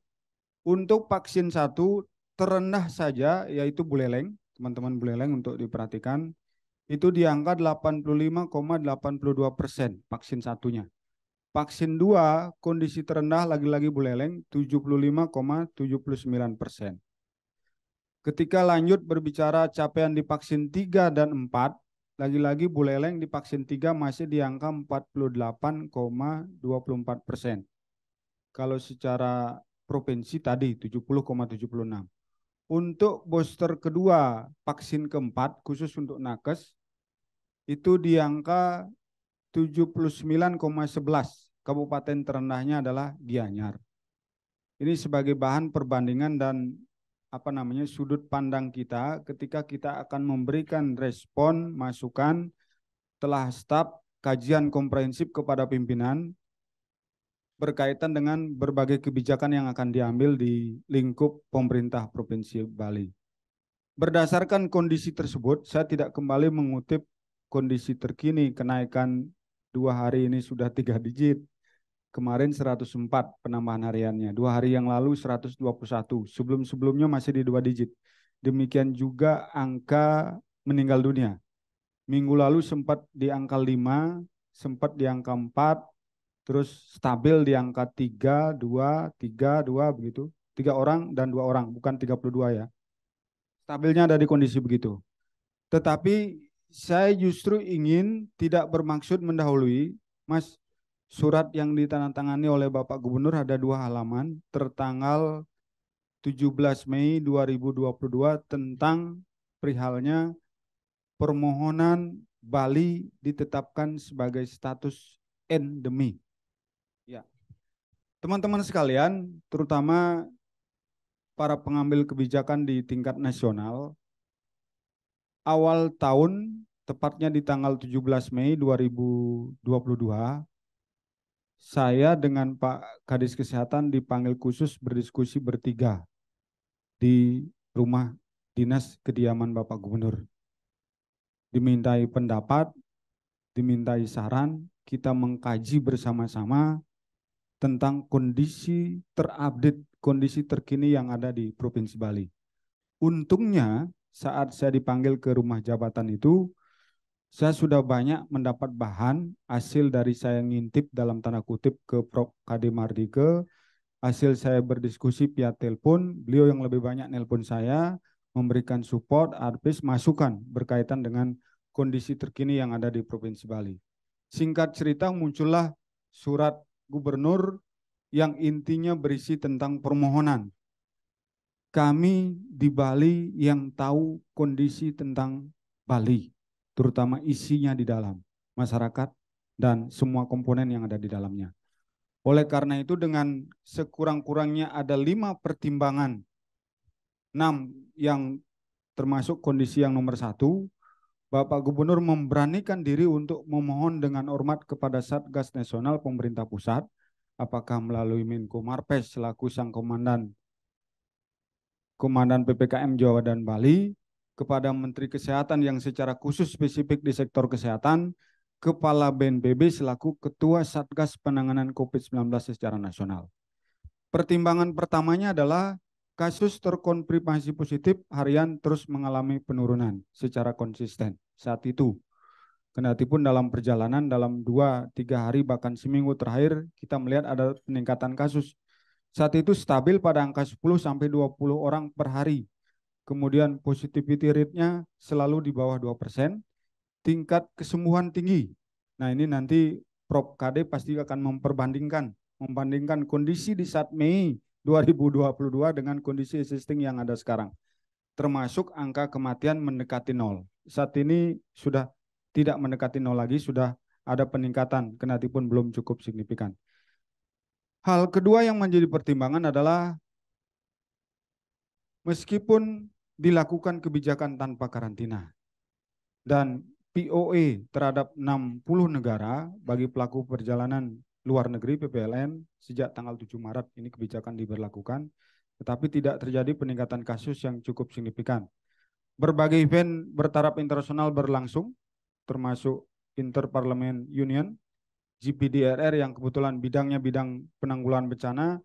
untuk vaksin 1 terendah saja yaitu Buleleng, teman-teman Buleleng untuk diperhatikan, itu di angka 85,82% vaksin 1-nya. Vaksin 2 kondisi terendah lagi-lagi Buleleng 75,79%. Ketika lanjut berbicara capaian di vaksin 3 dan 4, lagi-lagi Buleleng di vaksin 3 masih di angka 48,24%. Kalau secara provinsi tadi 70,76. Untuk booster kedua vaksin keempat khusus untuk nakes itu di angka 79,11. Kabupaten terendahnya adalah Gianyar. Ini sebagai bahan perbandingan dan sudut pandang kita ketika kita akan memberikan respon masukan telah staf kajian komprehensif kepada pimpinan berkaitan dengan berbagai kebijakan yang akan diambil di lingkup pemerintah Provinsi Bali. Berdasarkan kondisi tersebut, saya tidak kembali mengutip kondisi terkini kenaikan 2 hari ini sudah 3 digit. Kemarin 104 penambahan hariannya, 2 hari yang lalu 121, sebelum-sebelumnya masih di 2 digit. Demikian juga angka meninggal dunia. Minggu lalu sempat di angka 5, sempat di angka 4, terus stabil di angka 3, 2, 3, 2 begitu. 3 orang dan 2 orang, bukan 32 ya. Stabilnya ada di kondisi begitu. Tetapi saya justru ingin tidak bermaksud mendahului, Mas. Surat yang ditandatangani oleh Bapak Gubernur ada 2 halaman tertanggal 17 Mei 2022 tentang perihalnya permohonan Bali ditetapkan sebagai status endemi. Ya. Teman-teman sekalian, terutama para pengambil kebijakan di tingkat nasional, awal tahun, tepatnya di tanggal 17 Mei 2022, saya dengan Pak Kadis Kesehatan dipanggil khusus berdiskusi bertiga di rumah dinas kediaman Bapak Gubernur. Dimintai pendapat, dimintai saran, kita mengkaji bersama-sama tentang kondisi terupdate, kondisi terkini yang ada di Provinsi Bali. Untungnya saat saya dipanggil ke rumah jabatan itu, saya sudah banyak mendapat bahan hasil dari saya ngintip dalam tanda kutip ke Prof. Kade Mardike, hasil saya berdiskusi via telepon, beliau yang lebih banyak nelpon saya, memberikan support, advice, masukan berkaitan dengan kondisi terkini yang ada di Provinsi Bali. Singkat cerita muncullah surat gubernur yang intinya berisi tentang permohonan. Kami di Bali yang tahu kondisi tentang Bali, terutama isinya di dalam masyarakat dan semua komponen yang ada di dalamnya. Oleh karena itu dengan sekurang-kurangnya ada 5 pertimbangan, 6 yang termasuk kondisi yang nomor 1, Bapak Gubernur memberanikan diri untuk memohon dengan hormat kepada Satgas Nasional Pemerintah Pusat, apakah melalui Menko Marves selaku sang Komandan PPKM Jawa dan Bali, kepada Menteri Kesehatan yang secara khusus spesifik di sektor kesehatan, Kepala BNPB selaku Ketua Satgas Penanganan COVID-19 secara nasional. Pertimbangan pertamanya adalah kasus terkonfirmasi positif harian terus mengalami penurunan secara konsisten saat itu. Kendatipun dalam perjalanan dalam 2-3 hari bahkan seminggu terakhir kita melihat ada peningkatan kasus. Saat itu stabil pada angka 10-20 orang per hari. Kemudian positivity rate-nya selalu di bawah 2%, tingkat kesembuhan tinggi. Nah ini nanti Prof. Kade pasti akan membandingkan kondisi di saat Mei 2022 dengan kondisi existing yang ada sekarang. Termasuk angka kematian mendekati 0. Saat ini sudah tidak mendekati 0 lagi, sudah ada peningkatan, kendatipun belum cukup signifikan. Hal kedua yang menjadi pertimbangan adalah meskipun dilakukan kebijakan tanpa karantina dan POE terhadap 60 negara bagi pelaku perjalanan luar negeri PPLN sejak tanggal 7 Maret ini kebijakan diberlakukan, tetapi tidak terjadi peningkatan kasus yang cukup signifikan. Berbagai event bertaraf internasional berlangsung, termasuk Interparliament Union, GPDRR yang kebetulan bidangnya bidang penanggulangan bencana,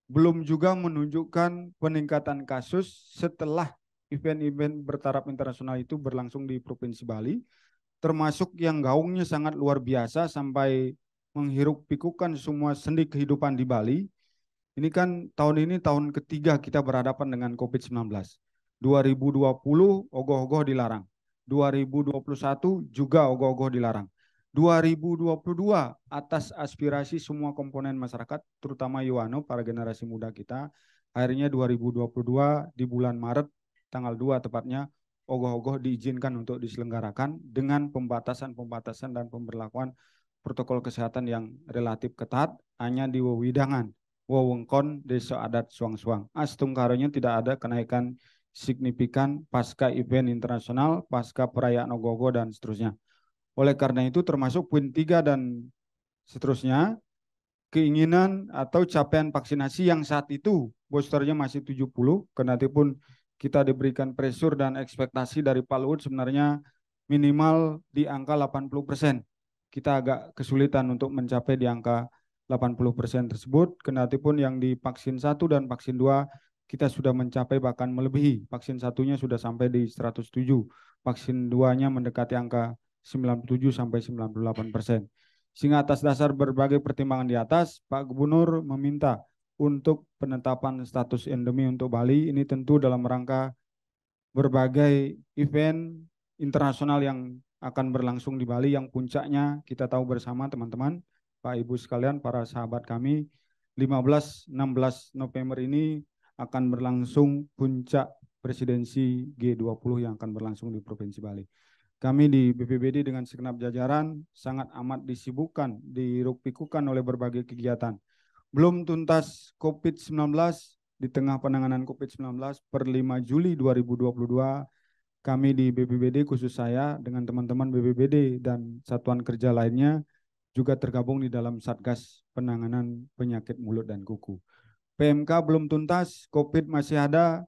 belum juga menunjukkan peningkatan kasus setelah event-event bertaraf internasional itu berlangsung di Provinsi Bali, termasuk yang gaungnya sangat luar biasa sampai menghirup pikukan semua sendi kehidupan di Bali. Ini kan tahun ini tahun ketiga kita berhadapan dengan COVID-19. 2020 ogoh-ogoh dilarang. 2021 juga ogoh-ogoh dilarang. 2022 atas aspirasi semua komponen masyarakat, terutama Yuwano, para generasi muda kita, akhirnya 2022 di bulan Maret, tanggal 2 tepatnya, ogoh-ogoh diizinkan untuk diselenggarakan dengan pembatasan-pembatasan dan pemberlakuan protokol kesehatan yang relatif ketat, hanya di wewidangan, wewengkon, desa adat suang-suang. Astungkaronya tidak ada kenaikan signifikan pasca event internasional, pasca perayaan ogoh-ogoh dan seterusnya. Oleh karena itu termasuk poin 3 dan seterusnya, keinginan atau capaian vaksinasi yang saat itu boosternya masih 70, kendatipun kita diberikan pressure dan ekspektasi dari Pak Luhut sebenarnya minimal di angka 80%. Kita agak kesulitan untuk mencapai di angka 80% tersebut, kendatipun yang di vaksin 1 dan vaksin 2 kita sudah mencapai bahkan melebihi. Vaksin satunya sudah sampai di 107, vaksin 2-nya mendekati angka 97 sampai 98%. Sehingga atas dasar berbagai pertimbangan di atas, Pak Gubernur meminta untuk penetapan status endemi untuk Bali. Ini tentu dalam rangka berbagai event internasional yang akan berlangsung di Bali, yang puncaknya kita tahu bersama teman-teman, Pak Ibu sekalian, para sahabat kami, 15-16 November ini akan berlangsung puncak presidensi G20 yang akan berlangsung di Provinsi Bali. Kami di BPBD dengan segenap jajaran sangat amat disibukkan, diruk-pikukan oleh berbagai kegiatan. Belum tuntas COVID-19, di tengah penanganan COVID-19 per 5 Juli 2022, kami di BPBD, khusus saya dengan teman-teman BPBD dan satuan kerja lainnya, juga tergabung di dalam Satgas Penanganan Penyakit Mulut dan Kuku. PMK belum tuntas, COVID masih ada,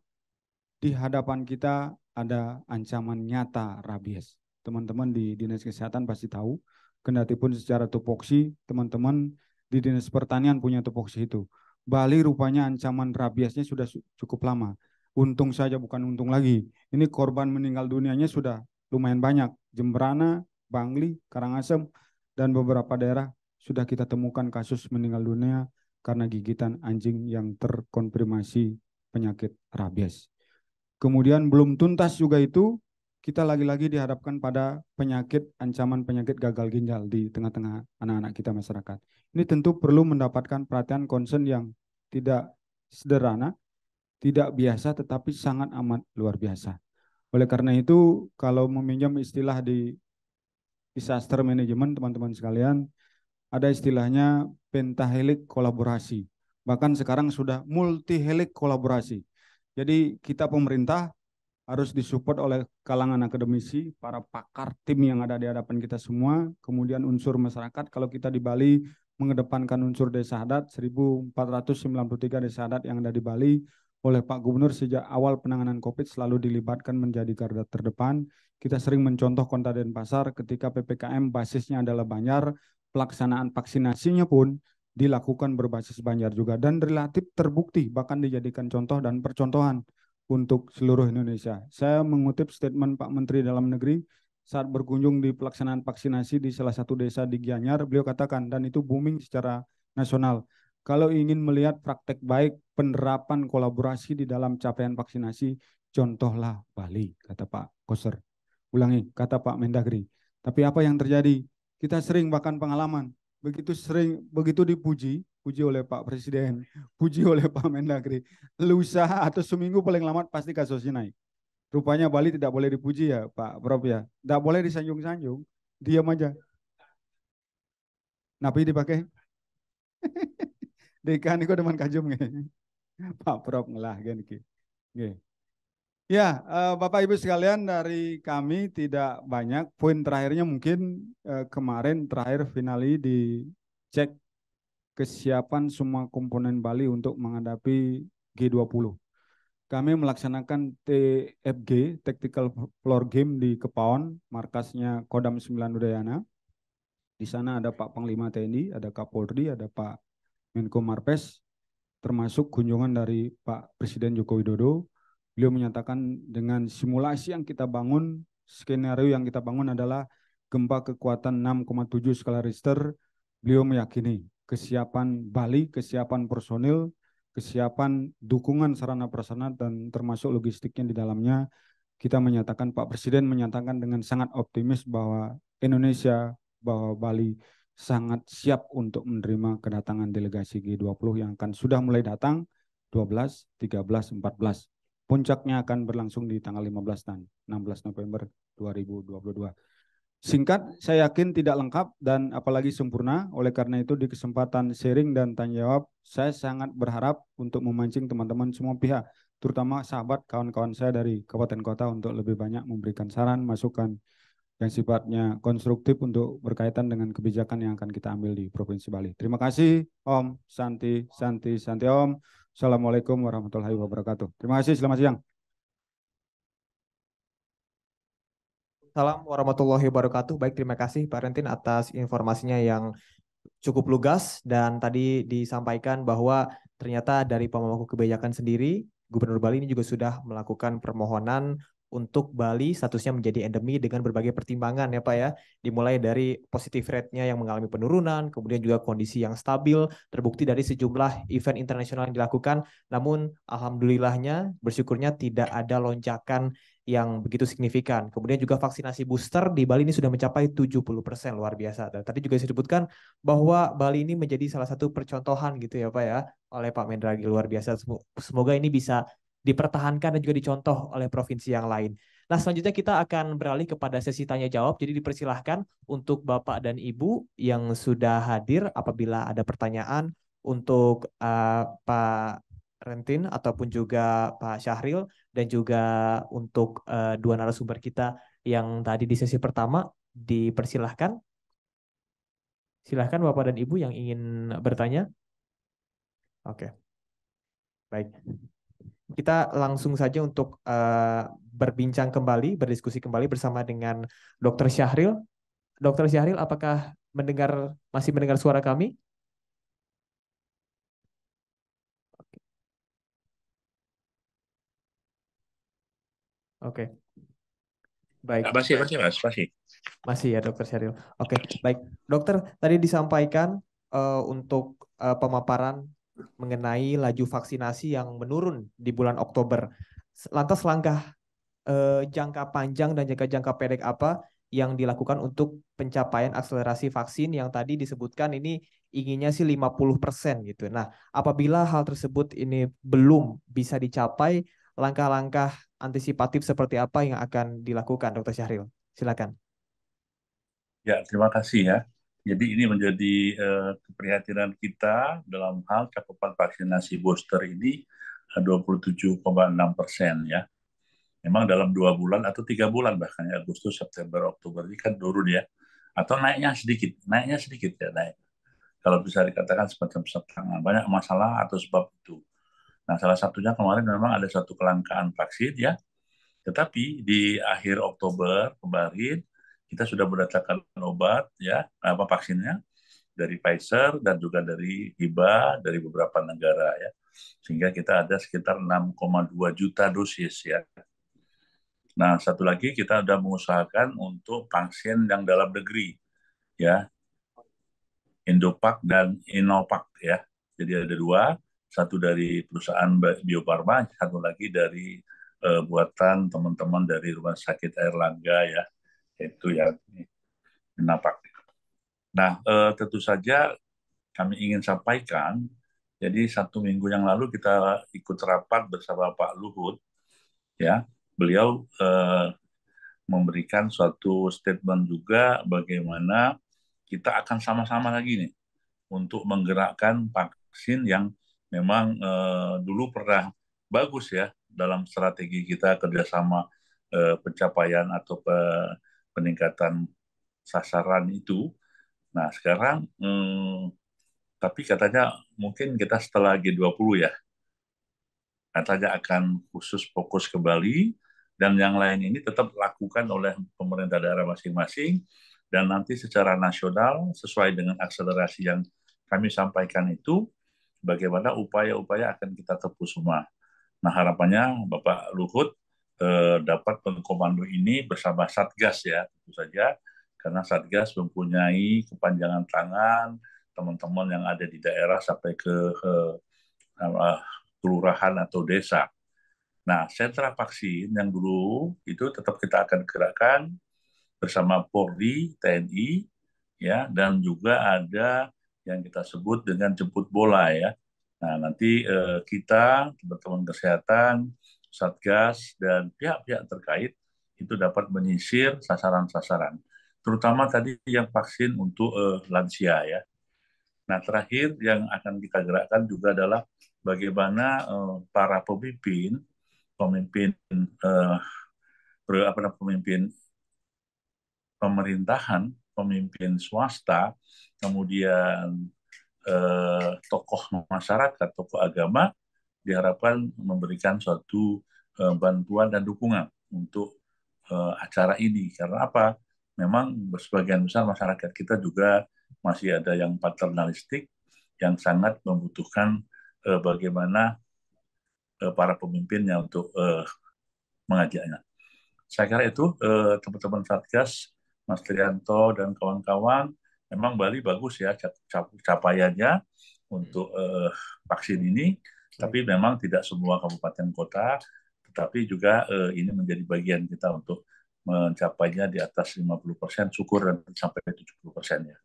di hadapan kita ada ancaman nyata rabies. Teman-teman di Dinas Kesehatan pasti tahu, kendatipun secara tupoksi, teman-teman di Dinas Pertanian punya tupoksi itu. Bali rupanya ancaman rabiesnya sudah cukup lama. Untung saja bukan untung lagi. Ini korban meninggal dunianya sudah lumayan banyak. Jemberana, Bangli, Karangasem, dan beberapa daerah sudah kita temukan kasus meninggal dunia karena gigitan anjing yang terkonfirmasi penyakit rabies. Kemudian belum tuntas juga itu, kita lagi-lagi dihadapkan pada penyakit, ancaman penyakit gagal ginjal di tengah-tengah anak-anak kita masyarakat. Ini tentu perlu mendapatkan perhatian concern yang tidak sederhana, tidak biasa, tetapi sangat amat luar biasa. Oleh karena itu, kalau meminjam istilah di disaster management, teman-teman sekalian, ada istilahnya pentahelik kolaborasi. Bahkan sekarang sudah multihelik kolaborasi. Jadi kita pemerintah harus disupport oleh kalangan akademisi, para pakar tim yang ada di hadapan kita semua, kemudian unsur masyarakat. Kalau kita di Bali mengedepankan unsur desa adat, 1493 desa adat yang ada di Bali, oleh Pak Gubernur sejak awal penanganan COVID selalu dilibatkan menjadi garda terdepan. Kita sering mencontoh Kota Denpasar ketika PPKM basisnya adalah Banjar, pelaksanaan vaksinasinya pun dilakukan berbasis Banjar juga, dan relatif terbukti, bahkan dijadikan contoh dan percontohan untuk seluruh Indonesia. Saya mengutip statement Pak Menteri Dalam Negeri saat berkunjung di pelaksanaan vaksinasi di salah satu desa di Gianyar, beliau katakan, dan itu booming secara nasional, kalau ingin melihat praktek baik penerapan kolaborasi di dalam capaian vaksinasi, contohlah Bali, kata Pak Koster. Ulangi, kata Pak Mendagri. Tapi apa yang terjadi? Kita sering bahkan pengalaman, begitu dipuji oleh Pak Presiden, puji oleh Pak Mendagri, lusa atau seminggu paling lambat pasti kasusnya naik. Rupanya Bali tidak boleh dipuji ya Pak Prof ya, tidak boleh disanjung-sanjung, diam aja. Napi dipakai? Dekan itu teman kajum Pak Prof ngelah kan. Ya, Bapak Ibu sekalian, dari kami tidak banyak. Poin terakhirnya mungkin kemarin terakhir finali dicek kesiapan semua komponen Bali untuk menghadapi G20. Kami melaksanakan TFG, Tactical Floor Game di Kepaon, markasnya Kodam 9 Udayana. Di sana ada Pak Panglima TNI, ada Kapolri, ada Pak Menko Marves, termasuk kunjungan dari Pak Presiden Joko Widodo. Beliau menyatakan dengan simulasi yang kita bangun, skenario yang kita bangun adalah gempa kekuatan 6,7 skala Richter. Beliau meyakini kesiapan Bali, kesiapan personil, kesiapan dukungan sarana prasarana dan termasuk logistiknya di dalamnya, kita menyatakan, Pak Presiden menyatakan dengan sangat optimis bahwa Indonesia, bahwa Bali sangat siap untuk menerima kedatangan delegasi G20 yang akan sudah mulai datang 12, 13, 14. Puncaknya akan berlangsung di tanggal 15 dan 16 November 2022. Singkat, saya yakin tidak lengkap dan apalagi sempurna. Oleh karena itu, di kesempatan sharing dan tanya jawab, saya sangat berharap untuk memancing teman-teman semua pihak, terutama sahabat kawan-kawan saya dari kabupaten kota untuk lebih banyak memberikan saran, masukan yang sifatnya konstruktif untuk berkaitan dengan kebijakan yang akan kita ambil di Provinsi Bali. Terima kasih, Om. Santi, Santi, Santi, Om. Assalamualaikum warahmatullahi wabarakatuh. Terima kasih, selamat siang. Assalamualaikum warahmatullahi wabarakatuh. Baik, terima kasih Pak Rentin atas informasinya yang cukup lugas dan tadi disampaikan bahwa ternyata dari pemangku kebijakan sendiri, Gubernur Bali ini juga sudah melakukan permohonan untuk Bali statusnya menjadi endemi dengan berbagai pertimbangan ya Pak ya. Dimulai dari positive rate-nya yang mengalami penurunan, kemudian juga kondisi yang stabil, terbukti dari sejumlah event internasional yang dilakukan, namun alhamdulillahnya bersyukurnya tidak ada lonjakan yang begitu signifikan. Kemudian juga vaksinasi booster di Bali ini sudah mencapai 70%, luar biasa. Dan tadi juga disebutkan bahwa Bali ini menjadi salah satu percontohan gitu ya Pak ya oleh Pak Mendragi, luar biasa. Semoga ini bisa dipertahankan dan juga dicontoh oleh provinsi yang lain. Nah, selanjutnya kita akan beralih kepada sesi tanya jawab. Jadi dipersilahkan untuk Bapak dan Ibu yang sudah hadir apabila ada pertanyaan untuk Pak Rentin ataupun juga Pak Syahril dan juga untuk dua narasumber kita yang tadi di sesi pertama, dipersilahkan. Silahkan Bapak dan Ibu yang ingin bertanya. Oke, baik. Kita langsung saja untuk berbincang kembali, berdiskusi kembali bersama dengan Dr. Syahril. Dr. Syahril, apakah masih mendengar suara kami? Oke, baik. Masih, Mas, masih. Masih ya Dokter Syahril. Oke, baik. Dokter, tadi disampaikan untuk pemaparan mengenai laju vaksinasi yang menurun di bulan Oktober. Lantas langkah jangka panjang dan jangka pendek apa yang dilakukan untuk pencapaian akselerasi vaksin yang tadi disebutkan ini inginnya sih 50% gitu. Nah, apabila hal tersebut ini belum bisa dicapai, langkah-langkah antisipatif seperti apa yang akan dilakukan, Dokter Syahril? Silakan. Ya, terima kasih ya. Jadi ini menjadi keprihatinan kita dalam hal cakupan vaksinasi booster ini 27,6% ya. Memang dalam 2 bulan atau 3 bulan bahkan ya, Agustus, September, Oktober ini kan turun ya. Atau naiknya sedikit ya naik. Kalau bisa dikatakan semacam setengah, banyak masalah atau sebab itu. Nah, salah satunya kemarin memang ada satu kelangkaan vaksin ya, tetapi di akhir Oktober kemarin kita sudah mendatangkan obat ya, vaksinnya dari Pfizer dan juga dari HIBA dari beberapa negara ya. Sehingga kita ada sekitar 6,2 juta dosis ya. Nah, satu lagi kita sudah mengusahakan untuk vaksin yang dalam negeri ya, Indovac dan Inovac ya. Jadi ada dua, satu dari perusahaan Bio Farma, satu lagi dari buatan teman-teman dari Rumah Sakit Airlangga ya, itu yang Inovac. Nah, tentu saja kami ingin sampaikan, jadi 1 minggu yang lalu kita ikut rapat bersama Pak Luhut, ya, beliau memberikan suatu statement juga bagaimana kita akan sama-sama lagi nih untuk menggerakkan vaksin yang memang dulu pernah bagus ya dalam strategi kita kerjasama pencapaian atau peningkatan sasaran itu. Nah sekarang tapi katanya mungkin kita setelah G20 ya, katanya akan khusus fokus ke Bali dan yang lain ini tetap lakukan oleh pemerintah daerah masing-masing dan nanti secara nasional sesuai dengan akselerasi yang kami sampaikan itu bagaimana upaya-upaya akan kita tempuh semua. Nah harapannya Bapak Luhut dapat mengkomando ini bersama Satgas ya tentu saja karena Satgas mempunyai kepanjangan tangan teman-teman yang ada di daerah sampai ke kelurahan atau desa. Nah, sentra vaksin yang dulu itu tetap kita akan gerakkan bersama Polri, TNI, ya, dan juga ada yang kita sebut dengan jemput bola ya. Nah, nanti kita, teman-teman kesehatan, Satgas, dan pihak-pihak terkait itu dapat menyisir sasaran-sasaran. Terutama tadi yang vaksin untuk lansia ya. Nah, terakhir yang akan kita gerakkan juga adalah bagaimana para pemimpin, pemimpin pemimpin pemerintahan, pemimpin swasta, kemudian tokoh masyarakat, tokoh agama diharapkan memberikan suatu bantuan dan dukungan untuk acara ini. Karena apa? Memang sebagian besar masyarakat kita juga masih ada yang paternalistik, yang sangat membutuhkan bagaimana para pemimpinnya untuk mengajaknya. Saya kira itu teman-teman Satgas, Mas Trianto dan kawan-kawan, memang Bali bagus ya capaiannya untuk vaksin ini, tapi memang tidak semua kabupaten kota, tetapi juga ini menjadi bagian kita untuk mencapainya di atas 50%, syukur dan sampai 70% ya.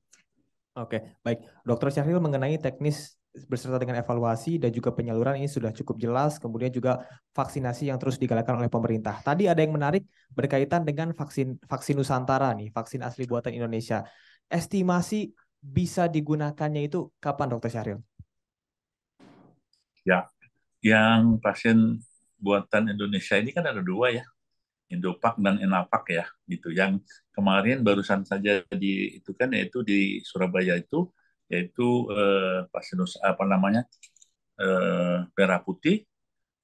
Oke, baik. Dr. Syahril, mengenai teknis beserta dengan evaluasi dan juga penyaluran ini sudah cukup jelas, kemudian juga vaksinasi yang terus digalakkan oleh pemerintah. Tadi ada yang menarik berkaitan dengan vaksin Nusantara nih, vaksin asli buatan Indonesia. Estimasi bisa digunakannya itu kapan, Dr. Syahril? Ya, yang vaksin buatan Indonesia ini kan ada dua ya, Indopak dan Enapak ya, gitu. Yang kemarin barusan saja itu kan yaitu di Surabaya itu, yaitu vaksin merah putih,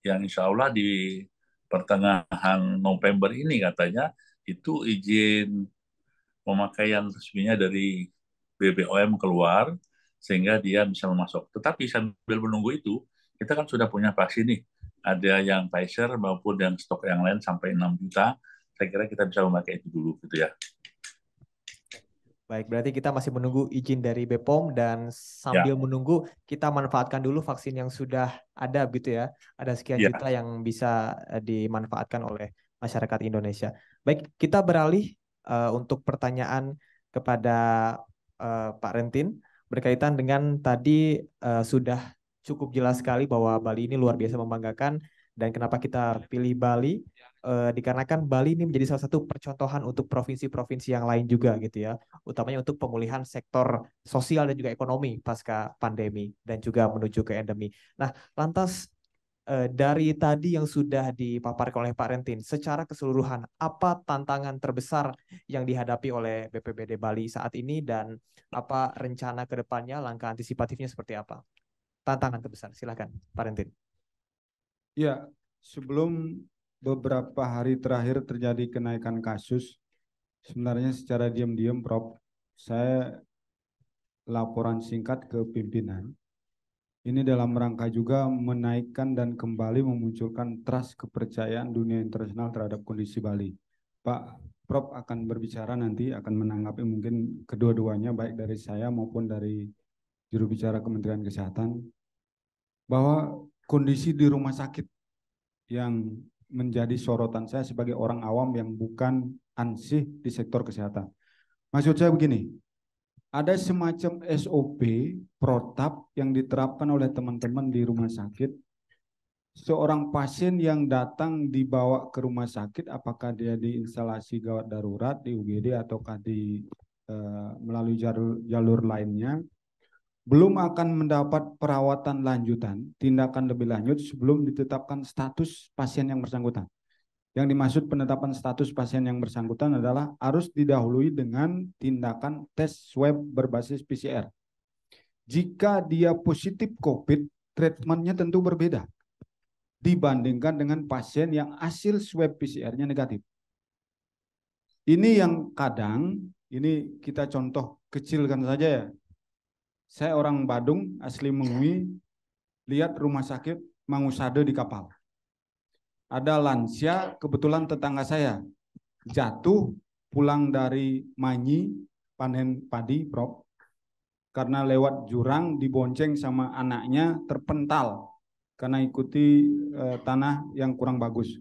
yang insya Allah di pertengahan November ini katanya itu izin pemakaian resminya dari BPOM keluar sehingga dia bisa masuk. Tetapi sambil menunggu itu, kita kan sudah punya vaksin nih. Ada yang Pfizer maupun yang stok yang lain sampai 6 juta. Saya kira kita bisa memakai itu dulu gitu ya. Baik, berarti kita masih menunggu izin dari BPOM dan sambil menunggu kita manfaatkan dulu vaksin yang sudah ada gitu ya. Ada sekian juta yang bisa dimanfaatkan oleh masyarakat Indonesia. Baik, kita beralih untuk pertanyaan kepada Pak Rentin berkaitan dengan tadi sudah cukup jelas sekali bahwa Bali ini luar biasa membanggakan dan kenapa kita pilih Bali dikarenakan Bali ini menjadi salah satu percontohan untuk provinsi-provinsi yang lain juga gitu ya, utamanya untuk pemulihan sektor sosial dan juga ekonomi pasca pandemi dan juga menuju ke endemi. Nah, lantas dari tadi yang sudah dipaparkan oleh Pak Rentin, secara keseluruhan apa tantangan terbesar yang dihadapi oleh BPBD Bali saat ini dan apa rencana ke depannya, langkah antisipatifnya seperti apa? Tantangan terbesar, silakan Pak Rentin. Ya, sebelum beberapa hari terakhir terjadi kenaikan kasus, sebenarnya secara diam-diam, Prof, saya laporan singkat ke pimpinan. Ini dalam rangka juga menaikkan dan kembali memunculkan trust kepercayaan dunia internasional terhadap kondisi Bali. Pak Prof akan berbicara nanti, akan menanggapi mungkin kedua-duanya, baik dari saya maupun dari juru bicara Kementerian Kesehatan, bahwa kondisi di rumah sakit yang menjadi sorotan saya sebagai orang awam yang bukan ansih di sektor kesehatan. Maksud saya begini, ada semacam SOP, protap yang diterapkan oleh teman-teman di rumah sakit. Seorang pasien yang datang dibawa ke rumah sakit, apakah dia di instalasi gawat darurat, di UGD, ataukah melalui jalur lainnya, belum akan mendapat perawatan lanjutan, tindakan lebih lanjut sebelum ditetapkan status pasien yang bersangkutan. Yang dimaksud penetapan status pasien yang bersangkutan adalah harus didahului dengan tindakan tes swab berbasis PCR. Jika dia positif COVID, treatmentnya tentu berbeda dibandingkan dengan pasien yang hasil swab PCR-nya negatif. Ini yang kadang, ini kita contoh kecilkan saja ya. Saya orang Badung, asli Mengui, lihat rumah sakit Mangusade di kapal. Ada lansia, kebetulan tetangga saya, jatuh pulang dari Manyi, panen padi, Prof. Karena lewat jurang, dibonceng sama anaknya, terpental karena ikuti tanah yang kurang bagus.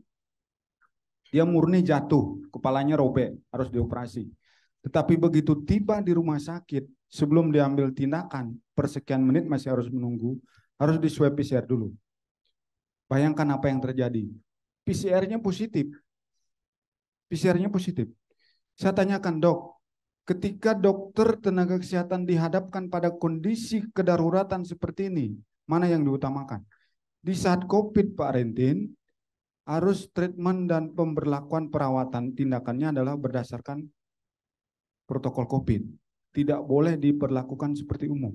Dia murni jatuh, kepalanya robek, harus dioperasi. Tetapi begitu tiba di rumah sakit, sebelum diambil tindakan, per sekian menit masih harus menunggu, harus di swab PCR dulu. Bayangkan apa yang terjadi. PCR-nya positif. PCR-nya positif. Saya tanyakan, Dok, ketika dokter tenaga kesehatan dihadapkan pada kondisi kedaruratan seperti ini, mana yang diutamakan? Di saat COVID, Pak Rentin, harus treatment dan pemberlakuan perawatan tindakannya adalah berdasarkan protokol COVID. Tidak boleh diperlakukan seperti umum.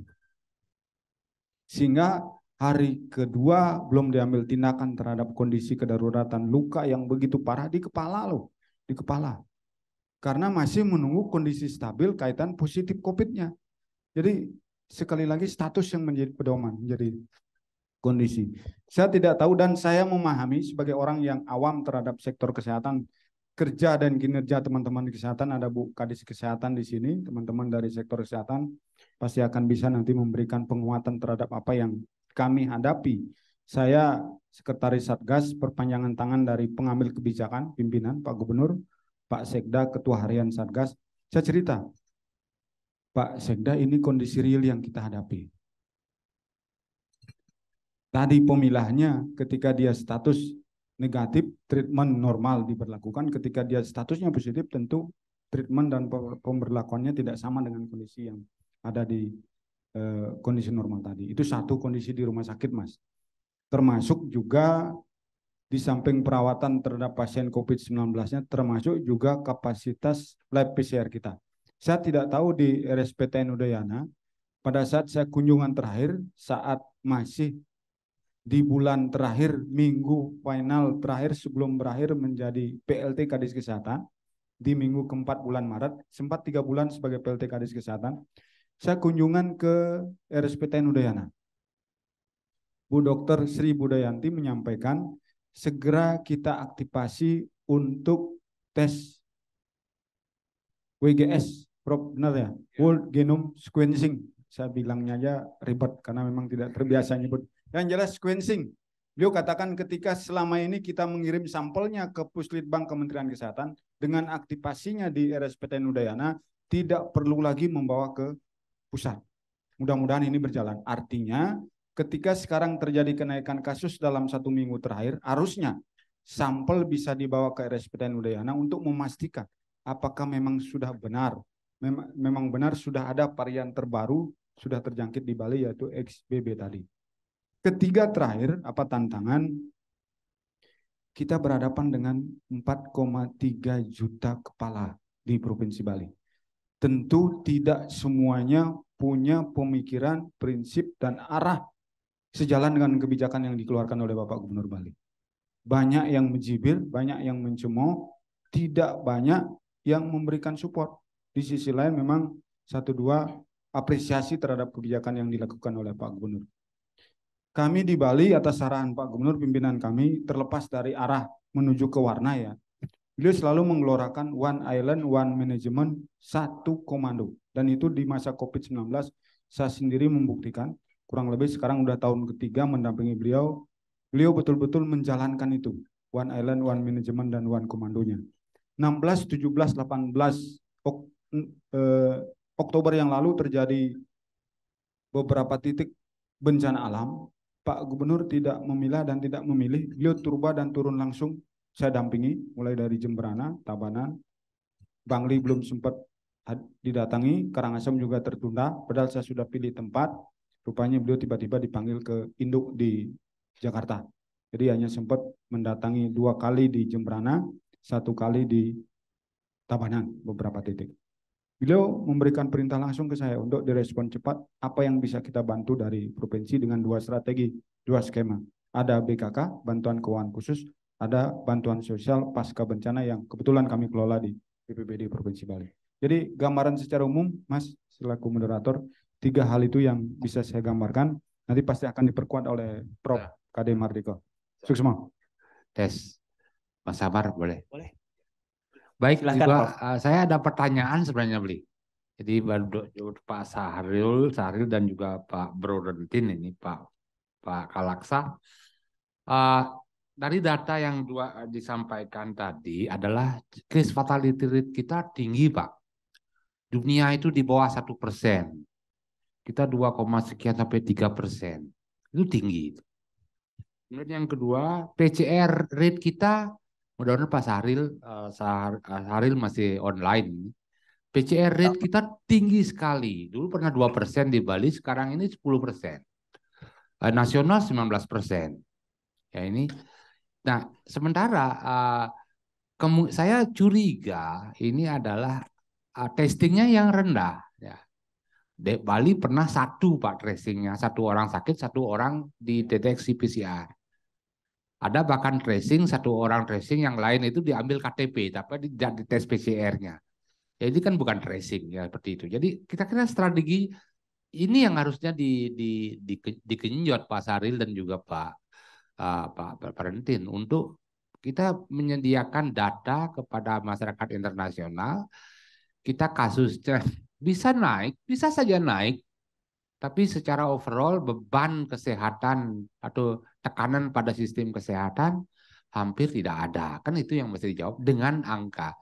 Sehingga hari kedua belum diambil tindakan terhadap kondisi kedaruratan luka yang begitu parah di kepala loh, di kepala. Karena masih menunggu kondisi stabil kaitan positif COVID-nya. Jadi sekali lagi status yang menjadi pedoman, menjadi kondisi. Saya tidak tahu dan saya memahami sebagai orang yang awam terhadap sektor kesehatan, kerja dan kinerja teman-teman di kesehatan, ada Bu Kadis Kesehatan di sini, teman-teman dari sektor kesehatan pasti akan bisa nanti memberikan penguatan terhadap apa yang kami hadapi. Saya Sekretaris Satgas, perpanjangan tangan dari pengambil kebijakan, pimpinan, Pak Gubernur, Pak Sekda, Ketua Harian Satgas. Saya cerita, Pak Sekda, ini kondisi real yang kita hadapi. Tadi pemilahnya ketika dia status negatif, treatment normal diberlakukan. Ketika dia statusnya positif, tentu treatment dan pemberlakuannya tidak sama dengan kondisi yang ada di kondisi normal tadi. Itu satu kondisi di rumah sakit, Mas. Termasuk juga di samping perawatan terhadap pasien COVID-19-nya, termasuk juga kapasitas lab PCR kita. Saya tidak tahu di RSPTN Udayana, pada saat saya kunjungan terakhir, saat masih di bulan terakhir, minggu final terakhir sebelum berakhir menjadi PLT Kadis Kesehatan, di minggu keempat bulan Maret, sempat 3 bulan sebagai PLT Kadis Kesehatan, saya kunjungan ke RSPTN Udayana. Bu Dr. Sri Budayanti menyampaikan, segera kita aktifasi untuk tes WGS, Prof, benar ya? Whole Genome Sequencing. Saya bilangnya aja ribet karena memang tidak terbiasa nyebut. Yang jelas sequencing. Beliau katakan ketika selama ini kita mengirim sampelnya ke Puslitbang Kementerian Kesehatan, dengan aktivasinya di RSPTN Udayana, tidak perlu lagi membawa ke pusat. Mudah-mudahan ini berjalan. Artinya ketika sekarang terjadi kenaikan kasus dalam 1 minggu terakhir, harusnya sampel bisa dibawa ke RSPTN Udayana untuk memastikan apakah memang sudah benar, memang benar sudah ada varian terbaru, sudah terjangkit di Bali, yaitu XBB tadi. Ketiga terakhir, apa tantangan? Kita berhadapan dengan 4,3 juta kepala di Provinsi Bali. Tentu tidak semuanya punya pemikiran, prinsip, dan arah sejalan dengan kebijakan yang dikeluarkan oleh Bapak Gubernur Bali. Banyak yang menjibir, banyak yang mencemooh, tidak banyak yang memberikan support. Di sisi lain memang 1-2 apresiasi terhadap kebijakan yang dilakukan oleh Pak Gubernur. Kami di Bali atas arahan Pak Gubernur, pimpinan kami, terlepas dari arah menuju ke warna ya, beliau selalu menggelorakan One Island, One Management, 1 komando. Dan itu di masa COVID-19 saya sendiri membuktikan, kurang lebih sekarang udah tahun ketiga mendampingi beliau, beliau betul-betul menjalankan itu, One Island, One Management, dan One Komandonya. 16, 17, 18 Oktober yang lalu terjadi beberapa titik bencana alam. Pak Gubernur tidak memilah dan tidak memilih, beliau turba dan turun langsung. Saya dampingi mulai dari Jemberana, Tabanan, Bangli belum sempat didatangi, Karangasem juga tertunda, padahal saya sudah pilih tempat. Rupanya beliau tiba-tiba dipanggil ke induk di Jakarta. Jadi hanya sempat mendatangi 2 kali di Jemberana, 1 kali di Tabanan, beberapa titik. Beliau memberikan perintah langsung ke saya untuk direspon cepat apa yang bisa kita bantu dari provinsi dengan 2 strategi, 2 skema. Ada BKK, bantuan keuangan khusus, ada bantuan sosial pasca bencana yang kebetulan kami kelola di BPBD Provinsi Bali. Jadi gambaran secara umum, Mas, selaku moderator, 3 hal itu yang bisa saya gambarkan. Nanti pasti akan diperkuat oleh Prof. KD Mardiko. Sukses. Tes. Mas Sabar, boleh? Boleh. Baik, Silahkan, juga, Prof. Saya ada pertanyaan sebenarnya, Beli. Jadi Pak Sahril dan juga Pak Brodentin ini, Pak Kalaksa. Eh, dari data yang disampaikan tadi adalah case fatality rate kita tinggi, Pak. Dunia itu di bawah 1%. Kita 2, sekian sampai 3%. Itu tinggi. Kemudian yang kedua, PCR rate kita, mudah-mudahan Pak Sahril masih online. PCR rate kita tinggi sekali. Dulu pernah 2% di Bali, sekarang ini 10%. Nasional 19%. Ya ini. Nah, sementara saya curiga ini adalah testingnya yang rendah. Ya. Bali pernah satu Pak tracingnya, satu orang sakit, satu orang dideteksi PCR. Ada bahkan tracing, satu orang tracing, yang lain itu diambil KTP, tapi tidak dites PCR-nya. Jadi kan bukan tracing ya seperti itu. Jadi kita kira strategi ini yang harusnya digenjot Pak Saril dan juga Pak Parentin untuk kita menyediakan data kepada masyarakat internasional. Kita kasusnya bisa naik, bisa saja naik, tapi secara overall beban kesehatan atau tekanan pada sistem kesehatan hampir tidak ada. Kan itu yang mesti dijawab dengan angka.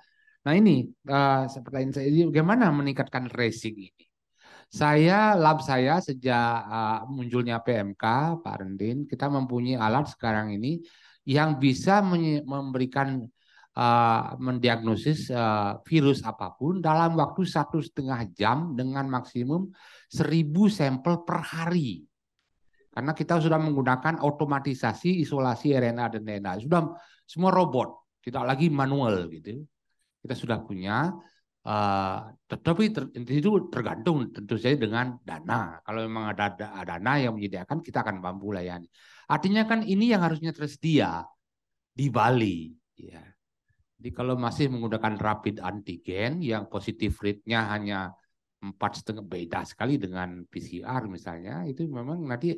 Nah ini pertanyaan saya, bagaimana meningkatkan tracing ini? Lab saya sejak munculnya PMK, Pak Rendin, kita mempunyai alat sekarang ini yang bisa memberikan mendiagnosis virus apapun dalam waktu 1,5 jam dengan maksimum 1.000 sampel per hari. Karena kita sudah menggunakan otomatisasi isolasi RNA dan DNA. Sudah semua robot, tidak lagi manual gitu. Kita sudah punya. Tetapi itu tergantung tentu saja dengan dana. Kalau memang ada dana yang menyediakan, kita akan mampu layani. Artinya kan ini yang harusnya tersedia di Bali. Ya. Jadi kalau masih menggunakan rapid antigen yang positif rate-nya hanya 4,5, beda sekali dengan PCR misalnya, itu memang nanti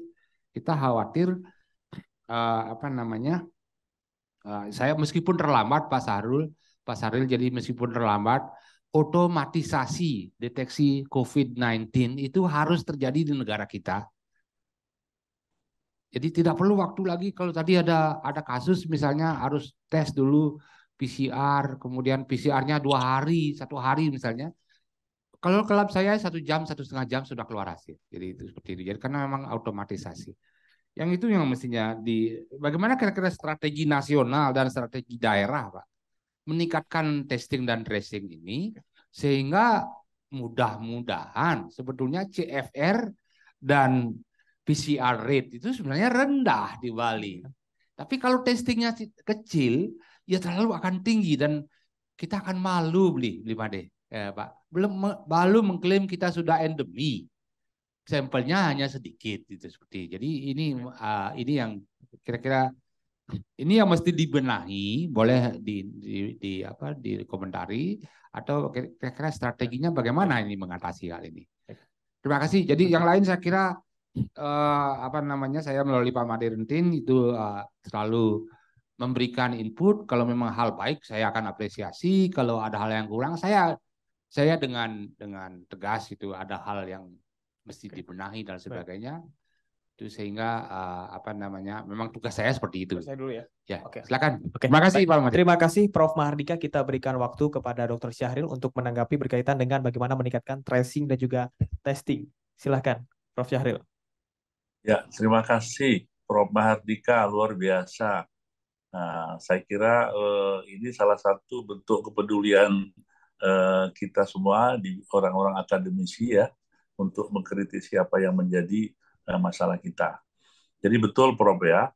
kita khawatir saya meskipun terlambat Pak Sahril, jadi meskipun terlambat, otomatisasi deteksi COVID-19 itu harus terjadi di negara kita. Jadi tidak perlu waktu lagi. Kalau tadi ada kasus misalnya harus tes dulu PCR, kemudian PCR-nya 2 hari, 1 hari misalnya. Kalau kelab saya 1 jam, 1,5 jam sudah keluar hasil. Jadi itu seperti itu. Jadi karena memang otomatisasi. Yang itu yang mestinya bagaimana kira-kira strategi nasional dan strategi daerah, Pak, meningkatkan testing dan tracing ini sehingga mudah-mudahan sebetulnya CFR dan PCR rate itu sebenarnya rendah di Bali. Tapi kalau testingnya kecil, ya terlalu akan tinggi dan kita akan malu beli 5D. Ya, Pak. Baru mengklaim kita sudah endemi. Sampelnya hanya sedikit gitu seperti. Jadi ini yang kira-kira ini yang mesti dibenahi, boleh dikomentari atau kira-kira strateginya bagaimana ini mengatasi hal ini. Terima kasih. Jadi yang lain saya kira saya melalui Pak Madeirentin itu selalu memberikan input. Kalau memang hal baik saya akan apresiasi. Kalau ada hal yang kurang saya dengan tegas itu ada hal yang mesti dibenahi dan sebagainya. Itu sehingga memang tugas saya seperti itu. Saya dulu ya. Ya, Oke. silakan. Oke. Terima kasih Pak Mahdi. Terima kasih Prof. Mahardika. Kita berikan waktu kepada Dr. Syahril untuk menanggapi berkaitan dengan bagaimana meningkatkan tracing dan juga testing. Silakan, Prof. Syahril. Ya, terima kasih Prof. Mahardika, luar biasa. Nah, saya kira ini salah satu bentuk kepedulian kita semua di orang-orang akademisi ya untuk mengkritisi apa yang menjadi masalah kita. Jadi betul Prof ya,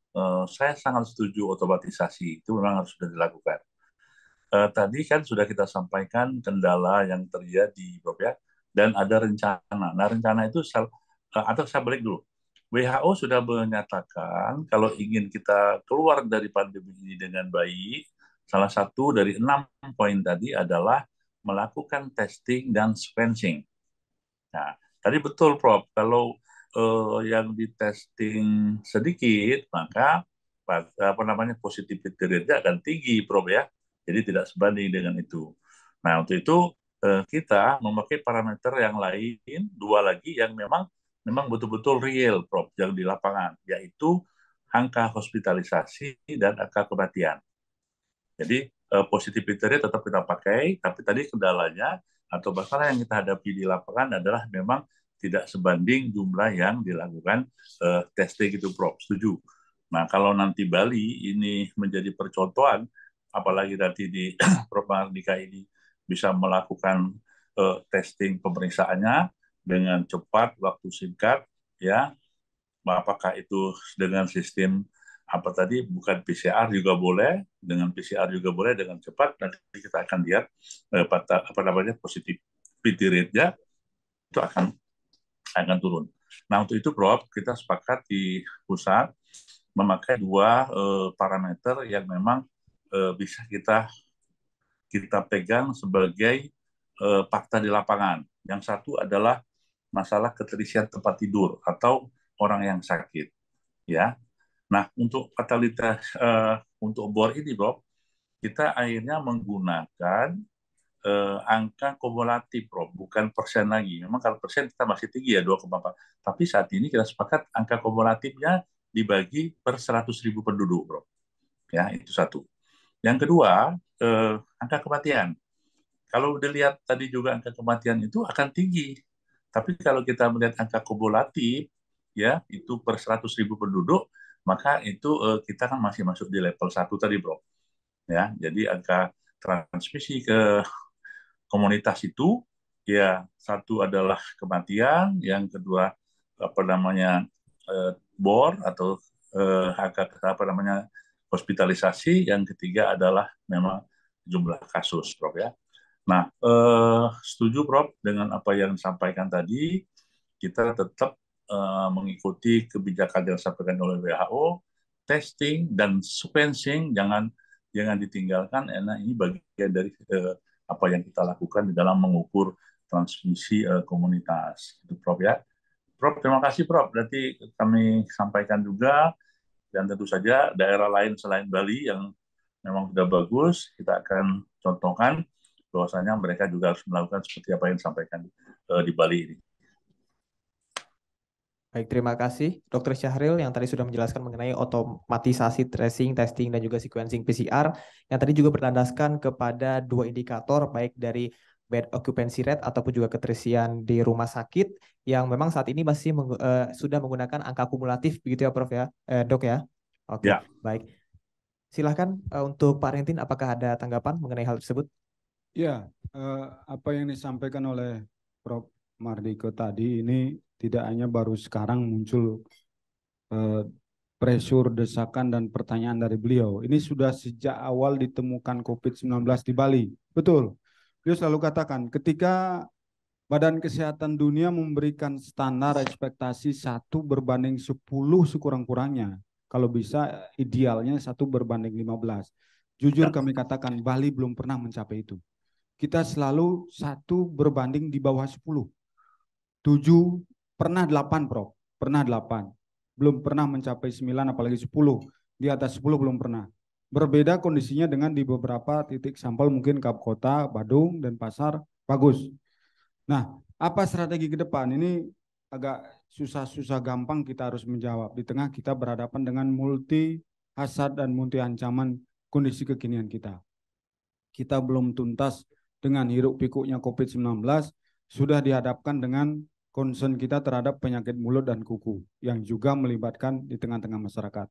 saya sangat setuju otomatisasi itu memang harus sudah dilakukan. Tadi kan sudah kita sampaikan kendala yang terjadi Prof ya, dan ada rencana. Nah rencana itu atau saya balik dulu. WHO sudah menyatakan kalau ingin kita keluar dari pandemi ini dengan baik, salah satu dari 6 poin tadi adalah melakukan testing dan sequencing. Nah, tadi betul Prof, kalau yang di testing sedikit, maka positivity rate akan tinggi Prof ya. Jadi tidak sebanding dengan itu. Nah, untuk itu kita memakai parameter yang lain, 2 lagi yang memang betul-betul real Prof yang di lapangan, yaitu angka hospitalisasi dan angka kematian. Jadi positivity rate tetap kita pakai, tapi tadi kendalanya atau masalah yang kita hadapi di lapangan adalah memang tidak sebanding jumlah yang dilakukan testing itu, Prof. Setuju. Nah, kalau nanti Bali ini menjadi percontohan, apalagi nanti di Prof. Mardika ini bisa melakukan testing pemeriksaannya dengan cepat, waktu singkat, ya, apakah itu dengan sistem apa tadi, bukan PCR juga boleh, dengan PCR juga boleh, dengan cepat, nanti kita akan lihat apa namanya positivity rate-nya itu akan turun. Nah, untuk itu Prof, kita sepakat di pusat memakai dua parameter yang memang bisa kita pegang sebagai fakta di lapangan. Yang satu adalah masalah keterisian tempat tidur atau orang yang sakit, ya. Nah, untuk fatalitas untuk bor ini, Bro, kita akhirnya menggunakan angka kumulatif, Bro, bukan persen lagi. Memang kalau persen kita masih tinggi ya, 2,4. Tapi saat ini kita sepakat angka kumulatifnya dibagi per 100.000 penduduk, Bro. Ya, itu satu. Yang kedua, angka kematian. Kalau dilihat tadi juga angka kematian itu akan tinggi. Tapi kalau kita melihat angka kumulatif, ya, itu per 100.000 penduduk, maka itu kita kan masih masuk di level 1 tadi, Bro. Ya, jadi angka transmisi ke komunitas itu, ya, satu adalah kematian, yang kedua apa namanya bor atau angka apa namanya hospitalisasi, yang ketiga adalah memang jumlah kasus, Bro, ya. Nah, setuju, Prof, dengan apa yang disampaikan tadi. Kita tetap mengikuti kebijakan yang disampaikan oleh WHO, testing dan sequencing jangan ditinggalkan, karena ini bagian dari apa yang kita lakukan di dalam mengukur transmisi komunitas. Itu, Prof, ya. Prof, terima kasih, Prof. Berarti kami sampaikan juga, dan tentu saja daerah lain selain Bali yang memang sudah bagus, kita akan contohkan bahwasanya mereka juga harus melakukan seperti apa yang disampaikan di Bali ini. Baik, terima kasih Dr. Syahril yang tadi sudah menjelaskan mengenai otomatisasi tracing, testing, dan juga sequencing PCR yang tadi juga berlandaskan kepada dua indikator baik dari bed occupancy rate ataupun juga keterisian di rumah sakit yang memang saat ini masih sudah menggunakan angka kumulatif begitu ya Prof ya, Dok ya. Oke, Ya. baik. Silahkan untuk Pak Rentin, apakah ada tanggapan mengenai hal tersebut? Ya, apa yang disampaikan oleh Prof. Mardika tadi ini tidak hanya baru sekarang muncul pressure, desakan, dan pertanyaan dari beliau. Ini sudah sejak awal ditemukan COVID-19 di Bali. Betul. Beliau selalu katakan, ketika Badan Kesehatan Dunia memberikan standar ekspektasi 1/10 sekurang-kurangnya. Kalau bisa idealnya 1/15. Jujur kami katakan Bali belum pernah mencapai itu. Kita selalu 1/di bawah 10. 7, pernah 8, Prof. Pernah 8. Belum pernah mencapai 9, apalagi 10. Di atas 10 belum pernah. Berbeda kondisinya dengan di beberapa titik sampel, mungkin Kap Kota, Badung, dan Pasar, bagus. Nah, apa strategi ke depan? Ini agak susah gampang kita harus menjawab. Di tengah kita berhadapan dengan multi hasad dan multi ancaman kondisi kekinian kita. Kita belum tuntas dengan hiruk pikuknya COVID-19, sudah dihadapkan dengan concern kita terhadap penyakit mulut dan kuku yang juga melibatkan di tengah-tengah masyarakat.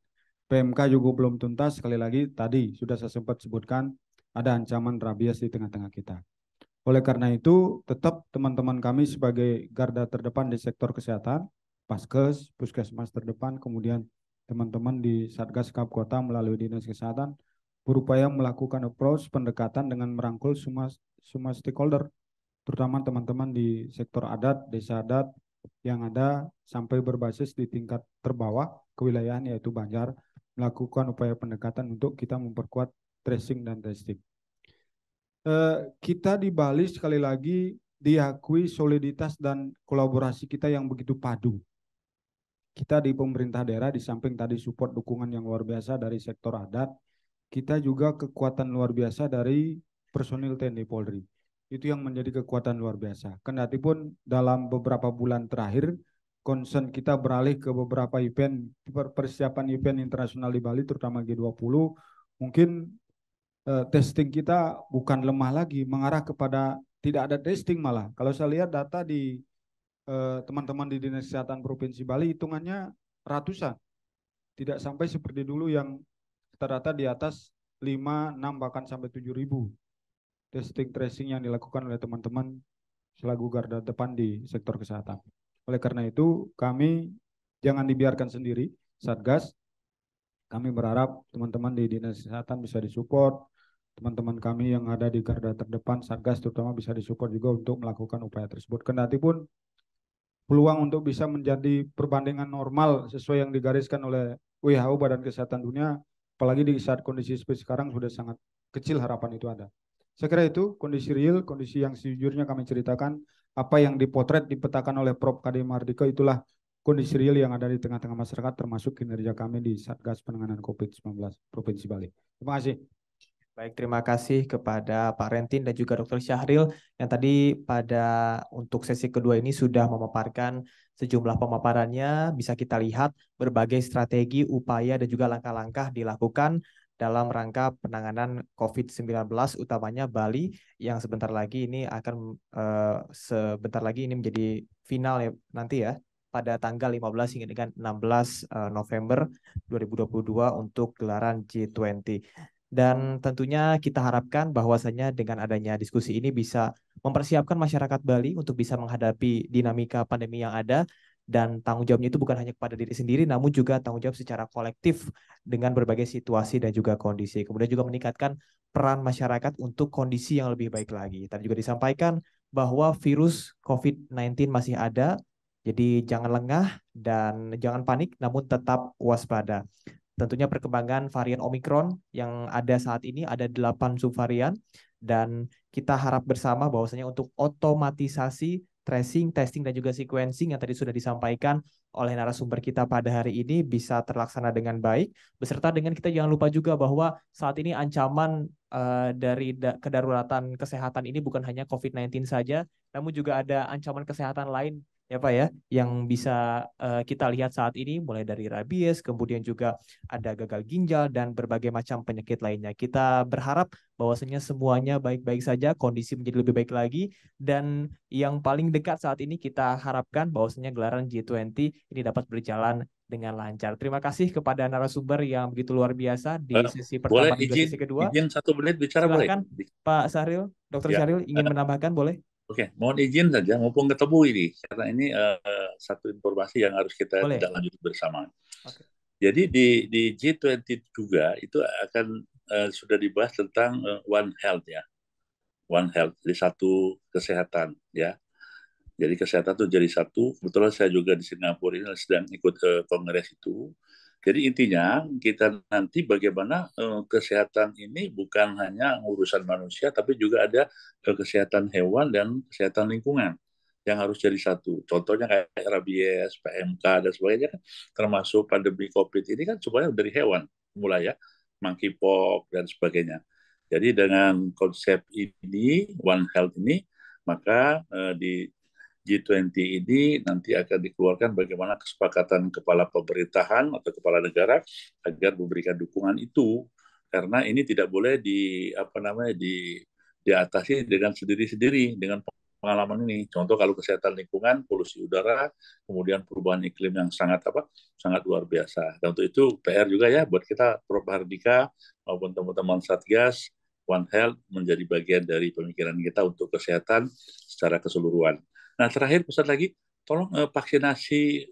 PMK juga belum tuntas, sekali lagi tadi sudah saya sempat sebutkan ada ancaman rabies di tengah-tengah kita. Oleh karena itu, tetap teman-teman kami sebagai garda terdepan di sektor kesehatan, Paskes, Puskesmas terdepan, kemudian teman-teman di Satgas Kap Kota melalui Dinas Kesehatan, berupaya melakukan approach pendekatan dengan merangkul semua stakeholder, terutama teman-teman di sektor adat, desa adat yang ada sampai berbasis di tingkat terbawah kewilayahan yaitu Banjar, melakukan upaya pendekatan untuk kita memperkuat tracing dan testing. Kita di Bali sekali lagi diakui soliditas dan kolaborasi kita yang begitu padu. Kita di pemerintah daerah di samping tadi support dukungan yang luar biasa dari sektor adat, kita juga kekuatan luar biasa dari personil TNI Polri. Itu yang menjadi kekuatan luar biasa. Kendatipun dalam beberapa bulan terakhir concern kita beralih ke beberapa event, persiapan event internasional di Bali, terutama G20, mungkin testing kita bukan lemah lagi, mengarah kepada tidak ada testing malah. Kalau saya lihat data di teman-teman di Dinas Kesehatan Provinsi Bali, hitungannya ratusan. Tidak sampai seperti dulu yang rata-rata di atas 5, 6, bahkan sampai 7.000 testing tracing yang dilakukan oleh teman-teman selaku garda depan di sektor kesehatan. Oleh karena itu, kami jangan dibiarkan sendiri, Satgas. Kami berharap teman-teman di Dinas Kesehatan bisa disupport, teman-teman kami yang ada di garda terdepan, Satgas terutama bisa disupport juga untuk melakukan upaya tersebut. Kendati pun peluang untuk bisa menjadi perbandingan normal sesuai yang digariskan oleh WHO, Badan Kesehatan Dunia, apalagi di saat kondisi seperti sekarang sudah sangat kecil harapan itu ada. Saya kira itu kondisi real, kondisi yang sejujurnya kami ceritakan, apa yang dipotret, dipetakan oleh Prof. Kade Mardika, itulah kondisi real yang ada di tengah-tengah masyarakat, termasuk kinerja kami di Satgas Penanganan COVID-19 Provinsi Bali. Terima kasih. Baik, terima kasih kepada Pak Rentin dan juga Dr. Syahril yang tadi untuk sesi kedua ini sudah memaparkan sejumlah pemaparannya. Bisa kita lihat berbagai strategi, upaya, dan juga langkah-langkah dilakukan dalam rangka penanganan COVID-19, utamanya Bali yang sebentar lagi ini menjadi final ya nanti ya, pada tanggal 15 hingga dengan 16 November 2022 untuk gelaran G20. Dan tentunya kita harapkan bahwasanya dengan adanya diskusi ini bisa mempersiapkan masyarakat Bali untuk bisa menghadapi dinamika pandemi yang ada, dan tanggung jawabnya itu bukan hanya kepada diri sendiri, namun juga tanggung jawab secara kolektif dengan berbagai situasi dan juga kondisi. Kemudian juga meningkatkan peran masyarakat untuk kondisi yang lebih baik lagi. Tadi juga disampaikan bahwa virus COVID-19 masih ada, jadi jangan lengah dan jangan panik, namun tetap waspada. Tentunya perkembangan varian Omicron yang ada saat ini ada 8 subvarian, dan kita harap bersama bahwasanya untuk otomatisasi tracing, testing, dan juga sequencing yang tadi sudah disampaikan oleh narasumber kita pada hari ini bisa terlaksana dengan baik, beserta dengan kita jangan lupa juga bahwa saat ini ancaman dari kedaruratan kesehatan ini bukan hanya COVID-19 saja, namun juga ada ancaman kesehatan lain ya Pak ya, yang bisa kita lihat saat ini, mulai dari rabies, kemudian juga ada gagal ginjal, dan berbagai macam penyakit lainnya. Kita berharap bahwasanya semuanya baik-baik saja, kondisi menjadi lebih baik lagi, dan yang paling dekat saat ini kita harapkan bahwasanya gelaran G20 ini dapat berjalan dengan lancar. Terima kasih kepada narasumber yang begitu luar biasa di sesi Boleh pertama dan juga sesi kedua. izin 1 menit bicara boleh? Silahkan Pak Syahril, Dr. Ya. Syahril ingin menambahkan boleh? Oke, mohon izin saja, mumpung ketemu ini, karena ini satu informasi yang harus kita Boleh. tidak lanjut bersama. Oke. Jadi di G20 juga itu akan sudah dibahas tentang One Health ya, One Health, jadi satu kesehatan ya. Jadi kesehatan itu jadi satu. Kebetulan saya juga di Singapura ini sedang ikut kongres itu. Jadi intinya kita nanti bagaimana kesehatan ini bukan hanya urusan manusia, tapi juga ada kesehatan hewan dan kesehatan lingkungan yang harus jadi satu. Contohnya kayak rabies, PMK dan sebagainya kan, termasuk pandemi COVID ini kan semuanya dari hewan mulai ya, monkeypox dan sebagainya. Jadi dengan konsep ini, One Health ini, maka di G20 ini nanti akan dikeluarkan bagaimana kesepakatan kepala pemerintahan atau kepala negara agar memberikan dukungan itu, karena ini tidak boleh diatasi dengan sendiri-sendiri dengan pengalaman ini. Contoh kalau kesehatan lingkungan, polusi udara, kemudian perubahan iklim yang sangat luar biasa. Dan untuk itu PR juga ya buat kita, Prof. Hardika maupun teman-teman Satgas, One Health menjadi bagian dari pemikiran kita untuk kesehatan secara keseluruhan. Nah, terakhir pesan lagi, tolong vaksinasi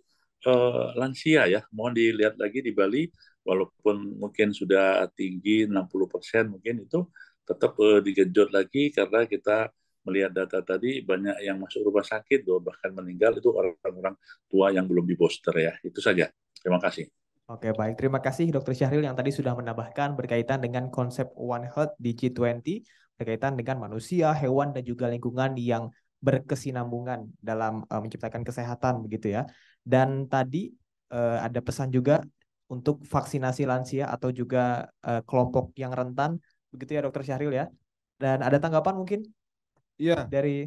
lansia ya. Mohon dilihat lagi di Bali, walaupun mungkin sudah tinggi 60% mungkin itu tetap digenjot lagi, karena kita melihat data tadi banyak yang masuk rumah sakit, bahkan meninggal itu orang-orang tua yang belum di booster ya. Itu saja. Terima kasih. Oke, baik. Terima kasih Dr. Syahril yang tadi sudah menambahkan berkaitan dengan konsep One Health di G20, berkaitan dengan manusia, hewan, dan juga lingkungan yang berkesinambungan dalam menciptakan kesehatan begitu ya. Dan tadi ada pesan juga untuk vaksinasi lansia atau juga kelompok yang rentan begitu ya Dr. Syahril ya. Dan ada tanggapan mungkin? Iya. Dari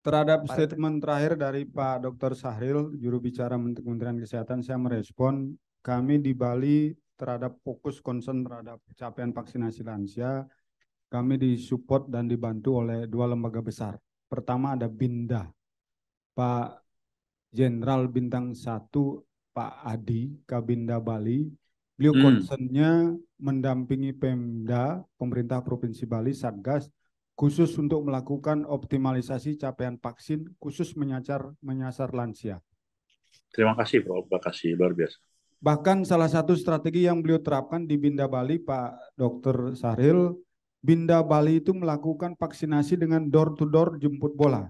Terhadap Pak statement terakhir dari Pak Dr. Syahril, juru bicara Kementerian Kesehatan, saya merespon kami di Bali terhadap fokus concern terhadap capaian vaksinasi lansia, kami disupport dan dibantu oleh dua lembaga besar. Pertama ada BINDA, Pak Jenderal Bintang 1 Pak Adi, Kabinda Bali. Beliau concernnya mendampingi Pemda, pemerintah Provinsi Bali, Satgas, khusus untuk melakukan optimalisasi capaian vaksin, khusus menyasar lansia. Terima kasih, Prof. Terima kasih, luar biasa. Bahkan salah satu strategi yang beliau terapkan di Binda Bali, Pak Dr. Syahril, Binda Bali itu melakukan vaksinasi dengan door to door jemput bola.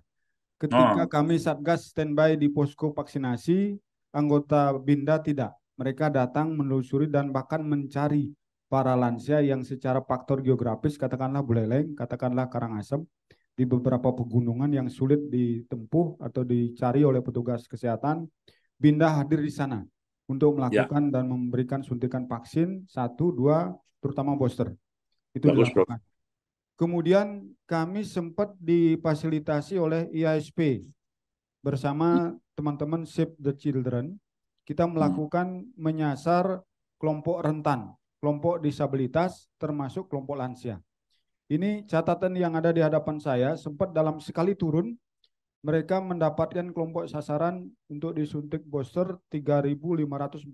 Ketika kami Satgas standby di posko vaksinasi, anggota Binda tidak. Mereka datang menelusuri dan bahkan mencari para lansia yang secara faktor geografis, katakanlah Buleleng, katakanlah Karangasem, di beberapa pegunungan yang sulit ditempuh atau dicari oleh petugas kesehatan, Binda hadir di sana untuk melakukan dan memberikan suntikan vaksin 1, 2, terutama booster. Itu Bagus, dilakukan. Kemudian kami sempat difasilitasi oleh IASP bersama teman-teman Save the Children. Kita melakukan menyasar kelompok rentan, kelompok disabilitas, termasuk kelompok lansia. Ini catatan yang ada di hadapan saya, sempat dalam sekali turun, mereka mendapatkan kelompok sasaran untuk disuntik booster 3.514.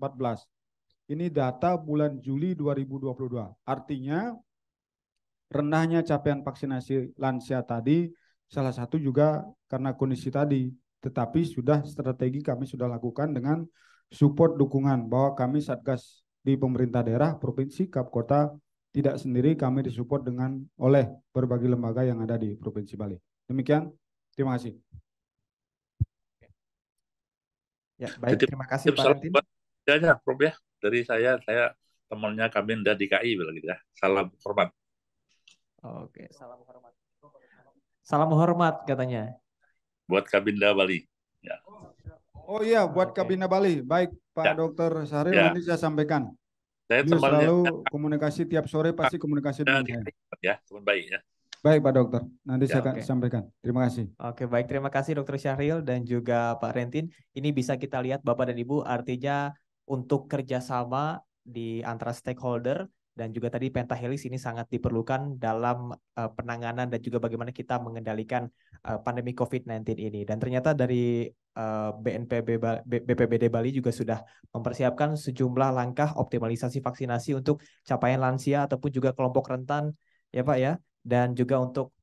Ini data bulan Juli 2022. Artinya rendahnya capaian vaksinasi lansia tadi salah satu juga karena kondisi tadi, tetapi sudah strategi kami sudah lakukan dengan support dukungan bahwa kami Satgas di pemerintah daerah, provinsi, kap kota tidak sendiri, kami disupport dengan oleh berbagai lembaga yang ada di Provinsi Bali. Demikian, terima kasih. Ya, baik, terima kasih Pak Rentin. Ya, Prof ya. Dari saya temannya Kabinda DKI bilang gitu ya. Salam hormat. Oke, salam hormat. Salam hormat katanya. Buat Kabinda Bali. Ya. Oh iya, buat Kabinda Bali. Baik, Pak Dr. Syahril, nanti saya sampaikan. Saya Beliau selalu komunikasi tiap sore, pasti komunikasi dengan saya. Ya, teman baik ya. Baik Pak Dokter, nanti saya akan sampaikan. Terima kasih. Oke, baik, terima kasih Dr. Syahril dan juga Pak Rentin. Ini bisa kita lihat Bapak dan Ibu, artinya untuk kerjasama di antara stakeholder dan juga tadi pentahelix ini sangat diperlukan dalam penanganan dan juga bagaimana kita mengendalikan pandemi COVID-19 ini. Dan ternyata dari BPBD Bali juga sudah mempersiapkan sejumlah langkah optimalisasi vaksinasi untuk capaian lansia ataupun juga kelompok rentan, ya Pak ya. Dan juga untuk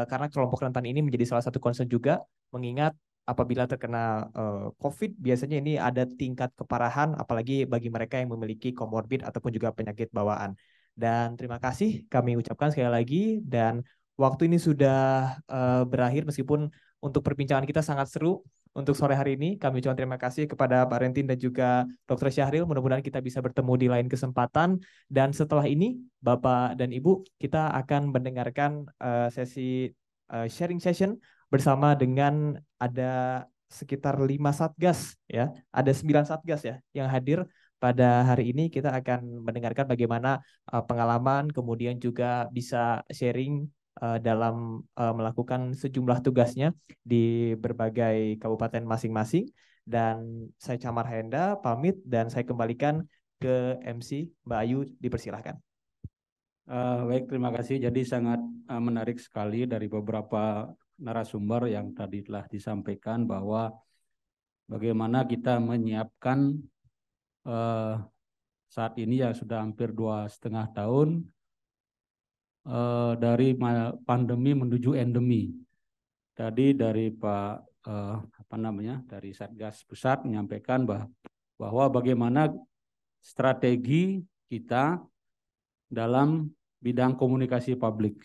karena kelompok rentan ini menjadi salah satu concern juga, mengingat apabila terkena COVID biasanya ini ada tingkat keparahan, apalagi bagi mereka yang memiliki komorbid ataupun juga penyakit bawaan. Dan terima kasih kami ucapkan sekali lagi, dan waktu ini sudah berakhir meskipun untuk perbincangan kita sangat seru. Untuk sore hari ini kami ucapkan terima kasih kepada Pak Rentin dan juga Dr. Syahril. Mudah-mudahan kita bisa bertemu di lain kesempatan. Dan setelah ini Bapak dan Ibu, kita akan mendengarkan sesi sharing session bersama dengan ada sekitar 5 satgas ya. Ada 9 satgas ya yang hadir pada hari ini. Kita akan mendengarkan bagaimana pengalaman, kemudian juga bisa sharing dalam melakukan sejumlah tugasnya di berbagai kabupaten masing-masing. Dan saya Camar Henda pamit dan saya kembalikan ke MC Mbak Ayu, dipersilahkan. Baik, terima kasih. Jadi sangat menarik sekali dari beberapa narasumber yang tadi telah disampaikan bahwa bagaimana kita menyiapkan saat ini ya sudah hampir 2,5 tahun dari pandemi menuju endemi. Tadi dari Pak dari Satgas Pusat menyampaikan bahwa bagaimana strategi kita dalam bidang komunikasi publik.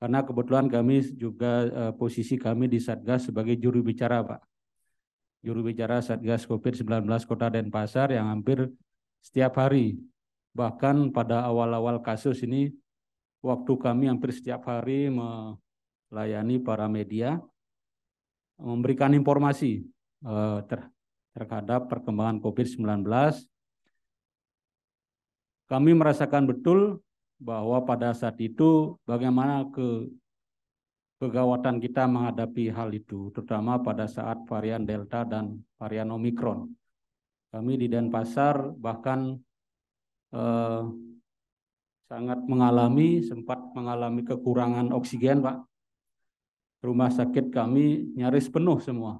Karena kebetulan kami juga posisi kami di Satgas sebagai juru bicara, Pak. Juru bicara Satgas COVID-19 Kota Denpasar yang hampir setiap hari. Bahkan pada awal-awal kasus ini, waktu kami hampir setiap hari melayani para media, memberikan informasi terhadap perkembangan COVID-19. Kami merasakan betul bahwa pada saat itu bagaimana kegawatan kita menghadapi hal itu, terutama pada saat varian Delta dan varian Omikron. Kami di Denpasar bahkan sempat mengalami kekurangan oksigen, Pak. Rumah sakit kami nyaris penuh semua.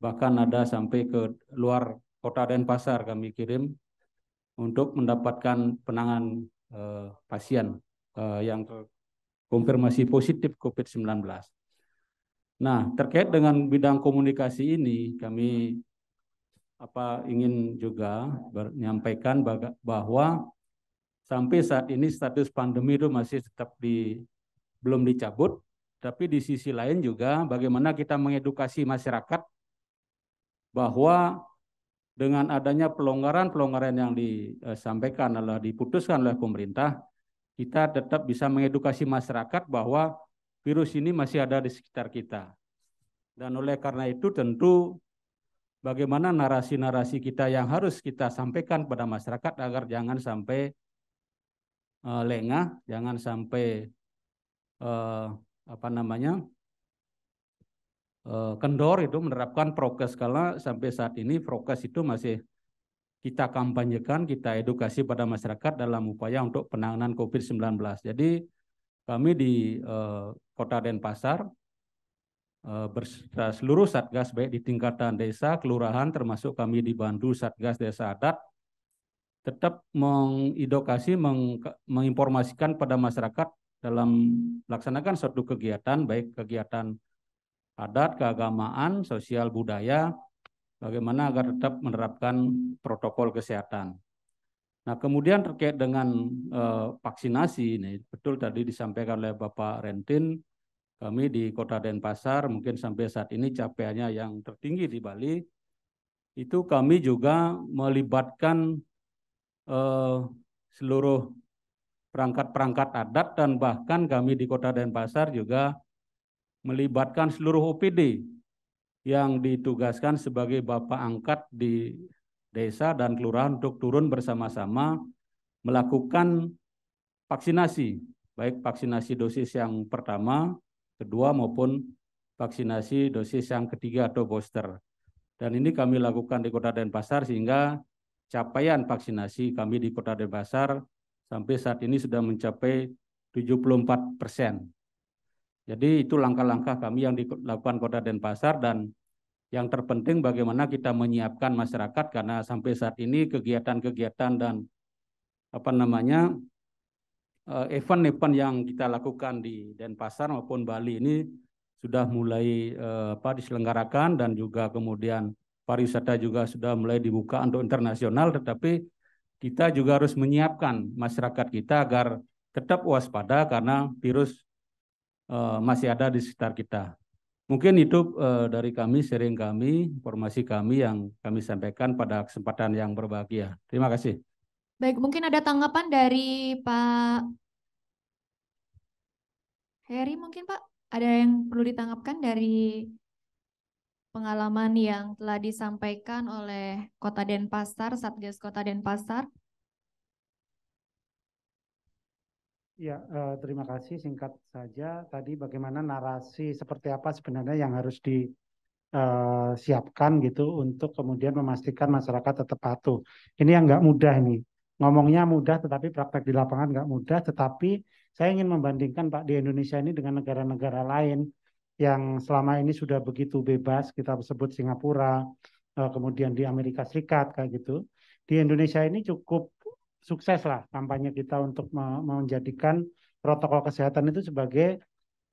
Bahkan ada sampai ke luar kota Denpasar kami kirim untuk mendapatkan penanganan pasien yang konfirmasi positif COVID-19. Nah, terkait dengan bidang komunikasi ini, kami ingin juga menyampaikan bahwa sampai saat ini status pandemi itu masih tetap belum dicabut, tapi di sisi lain juga bagaimana kita mengedukasi masyarakat bahwa dengan adanya pelonggaran-pelonggaran yang disampaikan diputuskan oleh pemerintah, kita tetap bisa mengedukasi masyarakat bahwa virus ini masih ada di sekitar kita. Dan oleh karena itu tentu bagaimana narasi-narasi kita yang harus kita sampaikan pada masyarakat agar jangan sampai lengah, jangan sampai kendor itu menerapkan prokes, karena sampai saat ini prokes itu masih kita kampanyekan, kita edukasi pada masyarakat dalam upaya untuk penanganan COVID-19. Jadi kami di Kota Denpasar seluruh Satgas baik di tingkatan desa, kelurahan, termasuk kami dibantu Satgas Desa Adat, tetap mengedukasi, menginformasikan pada masyarakat dalam melaksanakan suatu kegiatan, baik kegiatan adat, keagamaan, sosial, budaya, bagaimana agar tetap menerapkan protokol kesehatan. Nah, kemudian terkait dengan vaksinasi, ini betul tadi disampaikan oleh Bapak Rentin, kami di Kota Denpasar mungkin sampai saat ini capaiannya yang tertinggi di Bali, itu kami juga melibatkan seluruh perangkat-perangkat adat, dan bahkan kami di Kota Denpasar juga melibatkan seluruh OPD yang ditugaskan sebagai bapak angkat di desa dan kelurahan untuk turun bersama-sama melakukan vaksinasi, baik vaksinasi dosis yang pertama, kedua maupun vaksinasi dosis yang ketiga atau booster. Dan ini kami lakukan di Kota Denpasar sehingga capaian vaksinasi kami di Kota Denpasar sampai saat ini sudah mencapai 74%. Jadi itu langkah-langkah kami yang dilakukan Kota Denpasar, dan yang terpenting bagaimana kita menyiapkan masyarakat, karena sampai saat ini kegiatan-kegiatan dan event-event yang kita lakukan di Denpasar maupun Bali ini sudah mulai diselenggarakan, dan juga kemudian pariwisata juga sudah mulai dibuka untuk internasional, tetapi kita juga harus menyiapkan masyarakat kita agar tetap waspada karena virus masih ada di sekitar kita. Mungkin itu dari kami, sharing kami, informasi kami yang kami sampaikan pada kesempatan yang berbahagia. Terima kasih. Baik, mungkin ada tanggapan dari Pak Heri mungkin, Pak? Ada yang perlu ditanggapan dari pengalaman yang telah disampaikan oleh Kota Denpasar, Satgas Kota Denpasar? Ya, terima kasih. Singkat saja, tadi bagaimana narasi seperti apa sebenarnya yang harus disiapkan gitu untuk kemudian memastikan masyarakat tetap patuh. Ini yang nggak mudah nih. Ngomongnya mudah, tetapi praktek di lapangan nggak mudah. Tetapi saya ingin membandingkan Pak di Indonesia ini dengan negara-negara lain yang selama ini sudah begitu bebas, kita sebut Singapura, kemudian di Amerika Serikat kayak gitu. Di Indonesia ini cukup sukses lah kampanye kita untuk menjadikan protokol kesehatan itu sebagai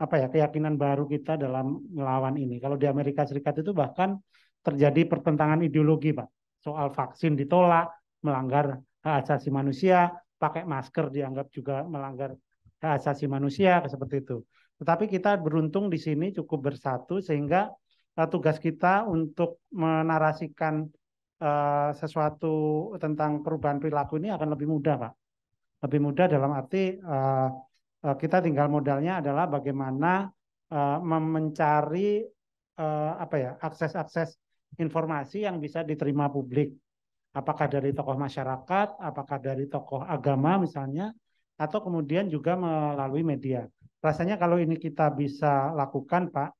keyakinan baru kita dalam melawan ini. Kalau di Amerika Serikat itu bahkan terjadi pertentangan ideologi, Pak. Soal vaksin ditolak, melanggar hak asasi manusia, pakai masker dianggap juga melanggar hak asasi manusia, seperti itu. Tetapi kita beruntung di sini cukup bersatu sehingga tugas kita untuk menarasikan sesuatu tentang perubahan perilaku ini akan lebih mudah, Pak. Lebih mudah dalam arti kita tinggal modalnya adalah bagaimana mencari akses-akses informasi yang bisa diterima publik. Apakah dari tokoh masyarakat, apakah dari tokoh agama misalnya, atau kemudian juga melalui media. rasanya kalau ini kita bisa lakukan, Pak,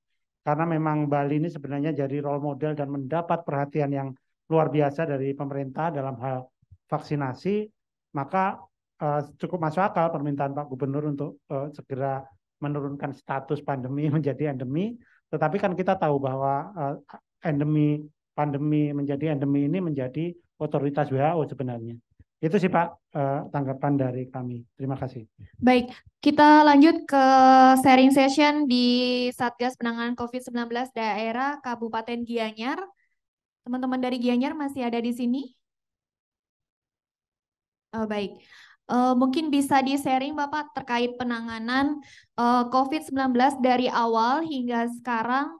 karena memang Bali ini sebenarnya jadi role model dan mendapat perhatian yang luar biasa dari pemerintah dalam hal vaksinasi, maka cukup masuk akal permintaan Pak Gubernur untuk segera menurunkan status pandemi menjadi endemi. Tetapi kan kita tahu bahwa pandemi menjadi endemi ini menjadi otoritas WHO sebenarnya. Itu sih Pak tanggapan dari kami. Terima kasih. Baik, kita lanjut ke sharing session di Satgas Penanganan COVID-19 daerah Kabupaten Gianyar. Teman-teman dari Gianyar masih ada di sini? Baik, mungkin bisa di-sharing Bapak terkait penanganan COVID-19 dari awal hingga sekarang.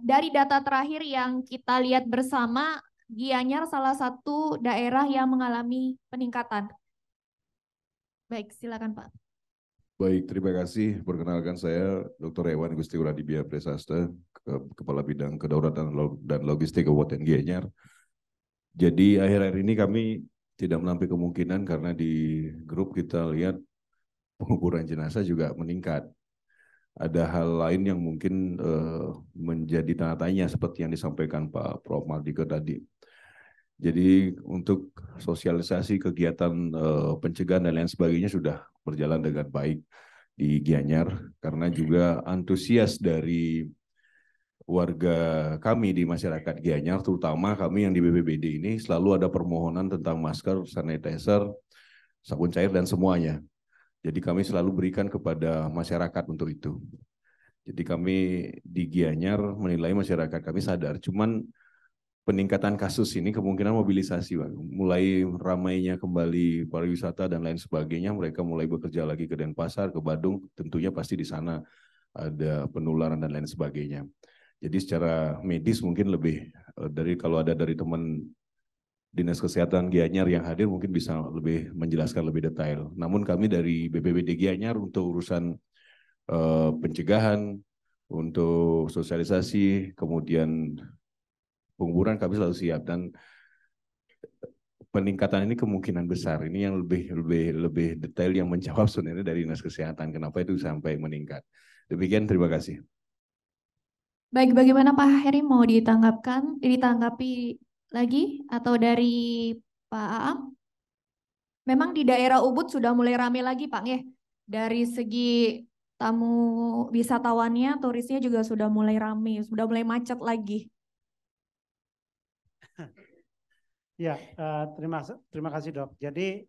Dari data terakhir yang kita lihat bersama, Gianyar salah satu daerah yang mengalami peningkatan. Baik, silakan Pak. Baik, terima kasih. Perkenalkan saya Dr. Ewan Gusti Uradibia Presasta, Kepala Bidang Kedaulatan dan Logistik Kabupaten Gianyar. Jadi akhir-akhir ini kami tidak menampik kemungkinan karena di grup kita lihat penguburan jenazah juga meningkat. Ada hal lain yang mungkin menjadi tanda tanya seperti yang disampaikan Pak Prof. Mardika tadi. Jadi untuk sosialisasi kegiatan pencegahan dan lain sebagainya sudah berjalan dengan baik di Gianyar karena juga antusias dari warga kami di masyarakat Gianyar, terutama kami yang di BPBD ini selalu ada permohonan tentang masker, sanitizer, sabun cair dan semuanya. Jadi kami selalu berikan kepada masyarakat untuk itu. Jadi kami di Gianyar menilai masyarakat kami sadar, cuman peningkatan kasus ini kemungkinan mobilisasi, Pak. Mulai ramainya kembali pariwisata dan lain sebagainya, mereka mulai bekerja lagi ke Denpasar, ke Badung, tentunya pasti di sana ada penularan dan lain sebagainya. Jadi secara medis mungkin lebih dari kalau ada dari teman Dinas Kesehatan Gianyar yang hadir mungkin bisa lebih menjelaskan lebih detail. Namun kami dari BPBD Gianyar untuk urusan pencegahan, untuk sosialisasi, kemudian penguburan kami selalu siap dan peningkatan ini kemungkinan besar. Ini yang lebih detail yang menjawab sebenarnya dari Dinas Kesehatan. Kenapa itu sampai meningkat? Demikian, terima kasih. Baik, bagaimana Pak Heri, mau ditanggapi lagi atau dari Pak Aam? Memang di daerah Ubud sudah mulai ramai lagi Pak ya. Dari segi tamu wisatawannya, turisnya juga sudah mulai ramai, sudah mulai macet lagi. Ya, terima kasih Dok. Jadi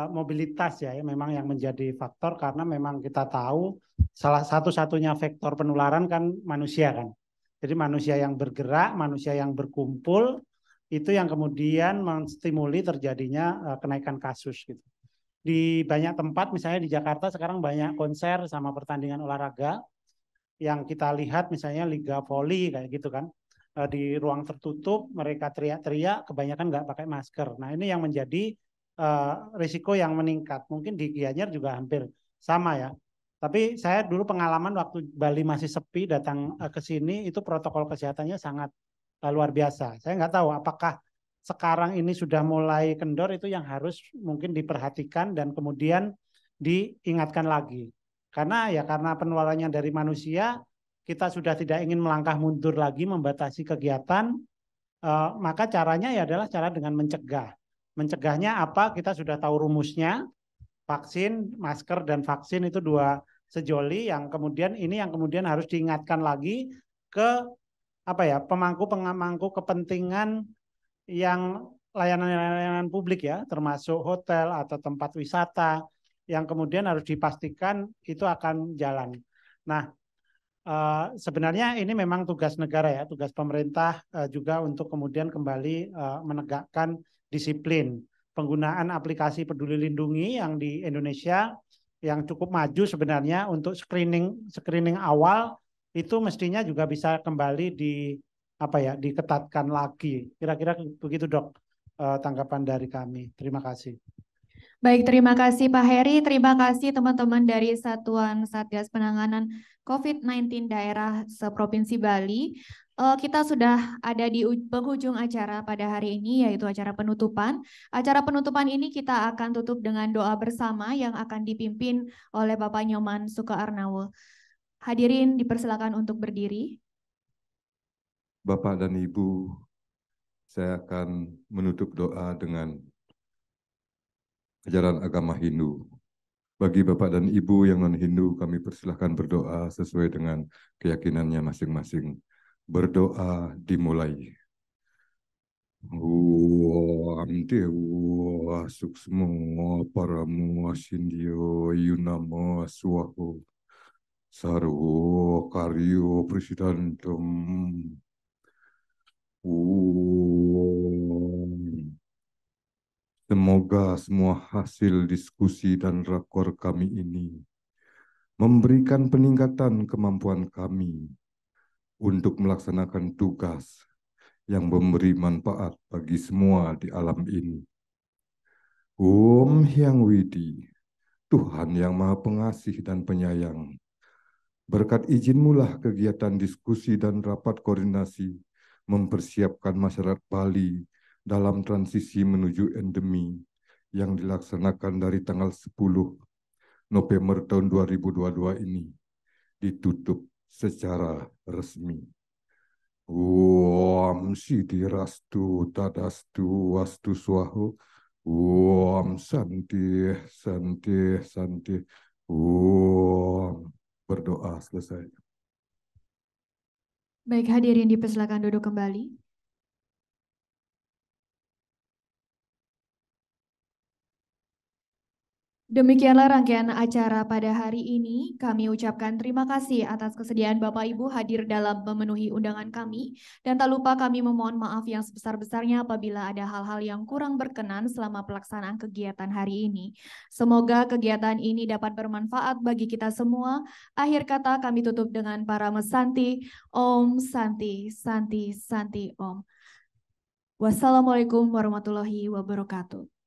mobilitas ya memang yang menjadi faktor karena memang kita tahu salah satu-satunya vektor penularan kan manusia kan. Jadi manusia yang bergerak, manusia yang berkumpul itu yang kemudian menstimuli terjadinya kenaikan kasus gitu. Di banyak tempat misalnya di Jakarta sekarang banyak konser sama pertandingan olahraga yang kita lihat misalnya Liga Voli kayak gitu kan. Di ruang tertutup mereka teriak-teriak kebanyakan nggak pakai masker. Nah ini yang menjadi risiko yang meningkat. Mungkin di Gianyar juga hampir sama ya. Tapi saya dulu pengalaman waktu Bali masih sepi datang ke sini itu protokol kesehatannya sangat luar biasa. Saya nggak tahu apakah sekarang ini sudah mulai kendor, itu yang harus mungkin diperhatikan dan kemudian diingatkan lagi. Karena penularannya dari manusia, kita sudah tidak ingin melangkah mundur lagi membatasi kegiatan, maka caranya ya adalah cara dengan mencegah. Mencegahnya apa? Kita sudah tahu rumusnya. Vaksin, masker, dan vaksin itu dua sejoli yang kemudian harus diingatkan lagi ke pemangku kepentingan yang layanan-layanan publik ya, termasuk hotel atau tempat wisata yang kemudian harus dipastikan itu akan jalan. Nah, sebenarnya ini memang tugas negara ya, tugas pemerintah juga untuk kemudian kembali menegakkan disiplin. Penggunaan aplikasi Peduli Lindungi yang di Indonesia yang cukup maju sebenarnya untuk screening awal itu mestinya juga bisa kembali diketatkan lagi. Kira-kira begitu Dok tanggapan dari kami. Terima kasih. Baik, terima kasih Pak Heri, terima kasih teman-teman dari Satuan Satgas Penanganan COVID-19 Daerah Seprovinsi Bali. Kita sudah ada di penghujung acara pada hari ini, yaitu acara penutupan. Acara penutupan ini kita akan tutup dengan doa bersama yang akan dipimpin oleh Bapak Nyoman Sukarnawo. Hadirin dipersilakan untuk berdiri. Bapak dan Ibu, saya akan menutup doa dengan ajaran agama Hindu. Bagi Bapak dan Ibu yang non-Hindu, kami persilahkan berdoa sesuai dengan keyakinannya masing-masing. Berdoa dimulai. Om Dewa Suksmo Paramo Sindhyo Yunamo Swaho Sarvo Karyo Presidantum. Semoga semua hasil diskusi dan rakor kami ini memberikan peningkatan kemampuan kami untuk melaksanakan tugas yang memberi manfaat bagi semua di alam ini. Om Hyang Widi, Tuhan yang Maha Pengasih dan Penyayang, berkat izin-Mu kegiatan diskusi dan rapat koordinasi mempersiapkan masyarakat Bali dalam transisi menuju endemi yang dilaksanakan dari tanggal 10 November tahun 2022 ini ditutup secara resmi. Om Siddhirastu Tadastu Wastu Swaho. Om Santi Santi Santi. Om. Berdoa selesai. Baik, hadirin dipersilakan duduk kembali. Demikianlah rangkaian acara pada hari ini. Kami ucapkan terima kasih atas kesediaan Bapak Ibu hadir dalam memenuhi undangan kami. Dan tak lupa kami memohon maaf yang sebesar-besarnya apabila ada hal-hal yang kurang berkenan selama pelaksanaan kegiatan hari ini. Semoga kegiatan ini dapat bermanfaat bagi kita semua. Akhir kata kami tutup dengan para mesanti. Om Santi, Santi, Santi Om. Wassalamualaikum warahmatullahi wabarakatuh.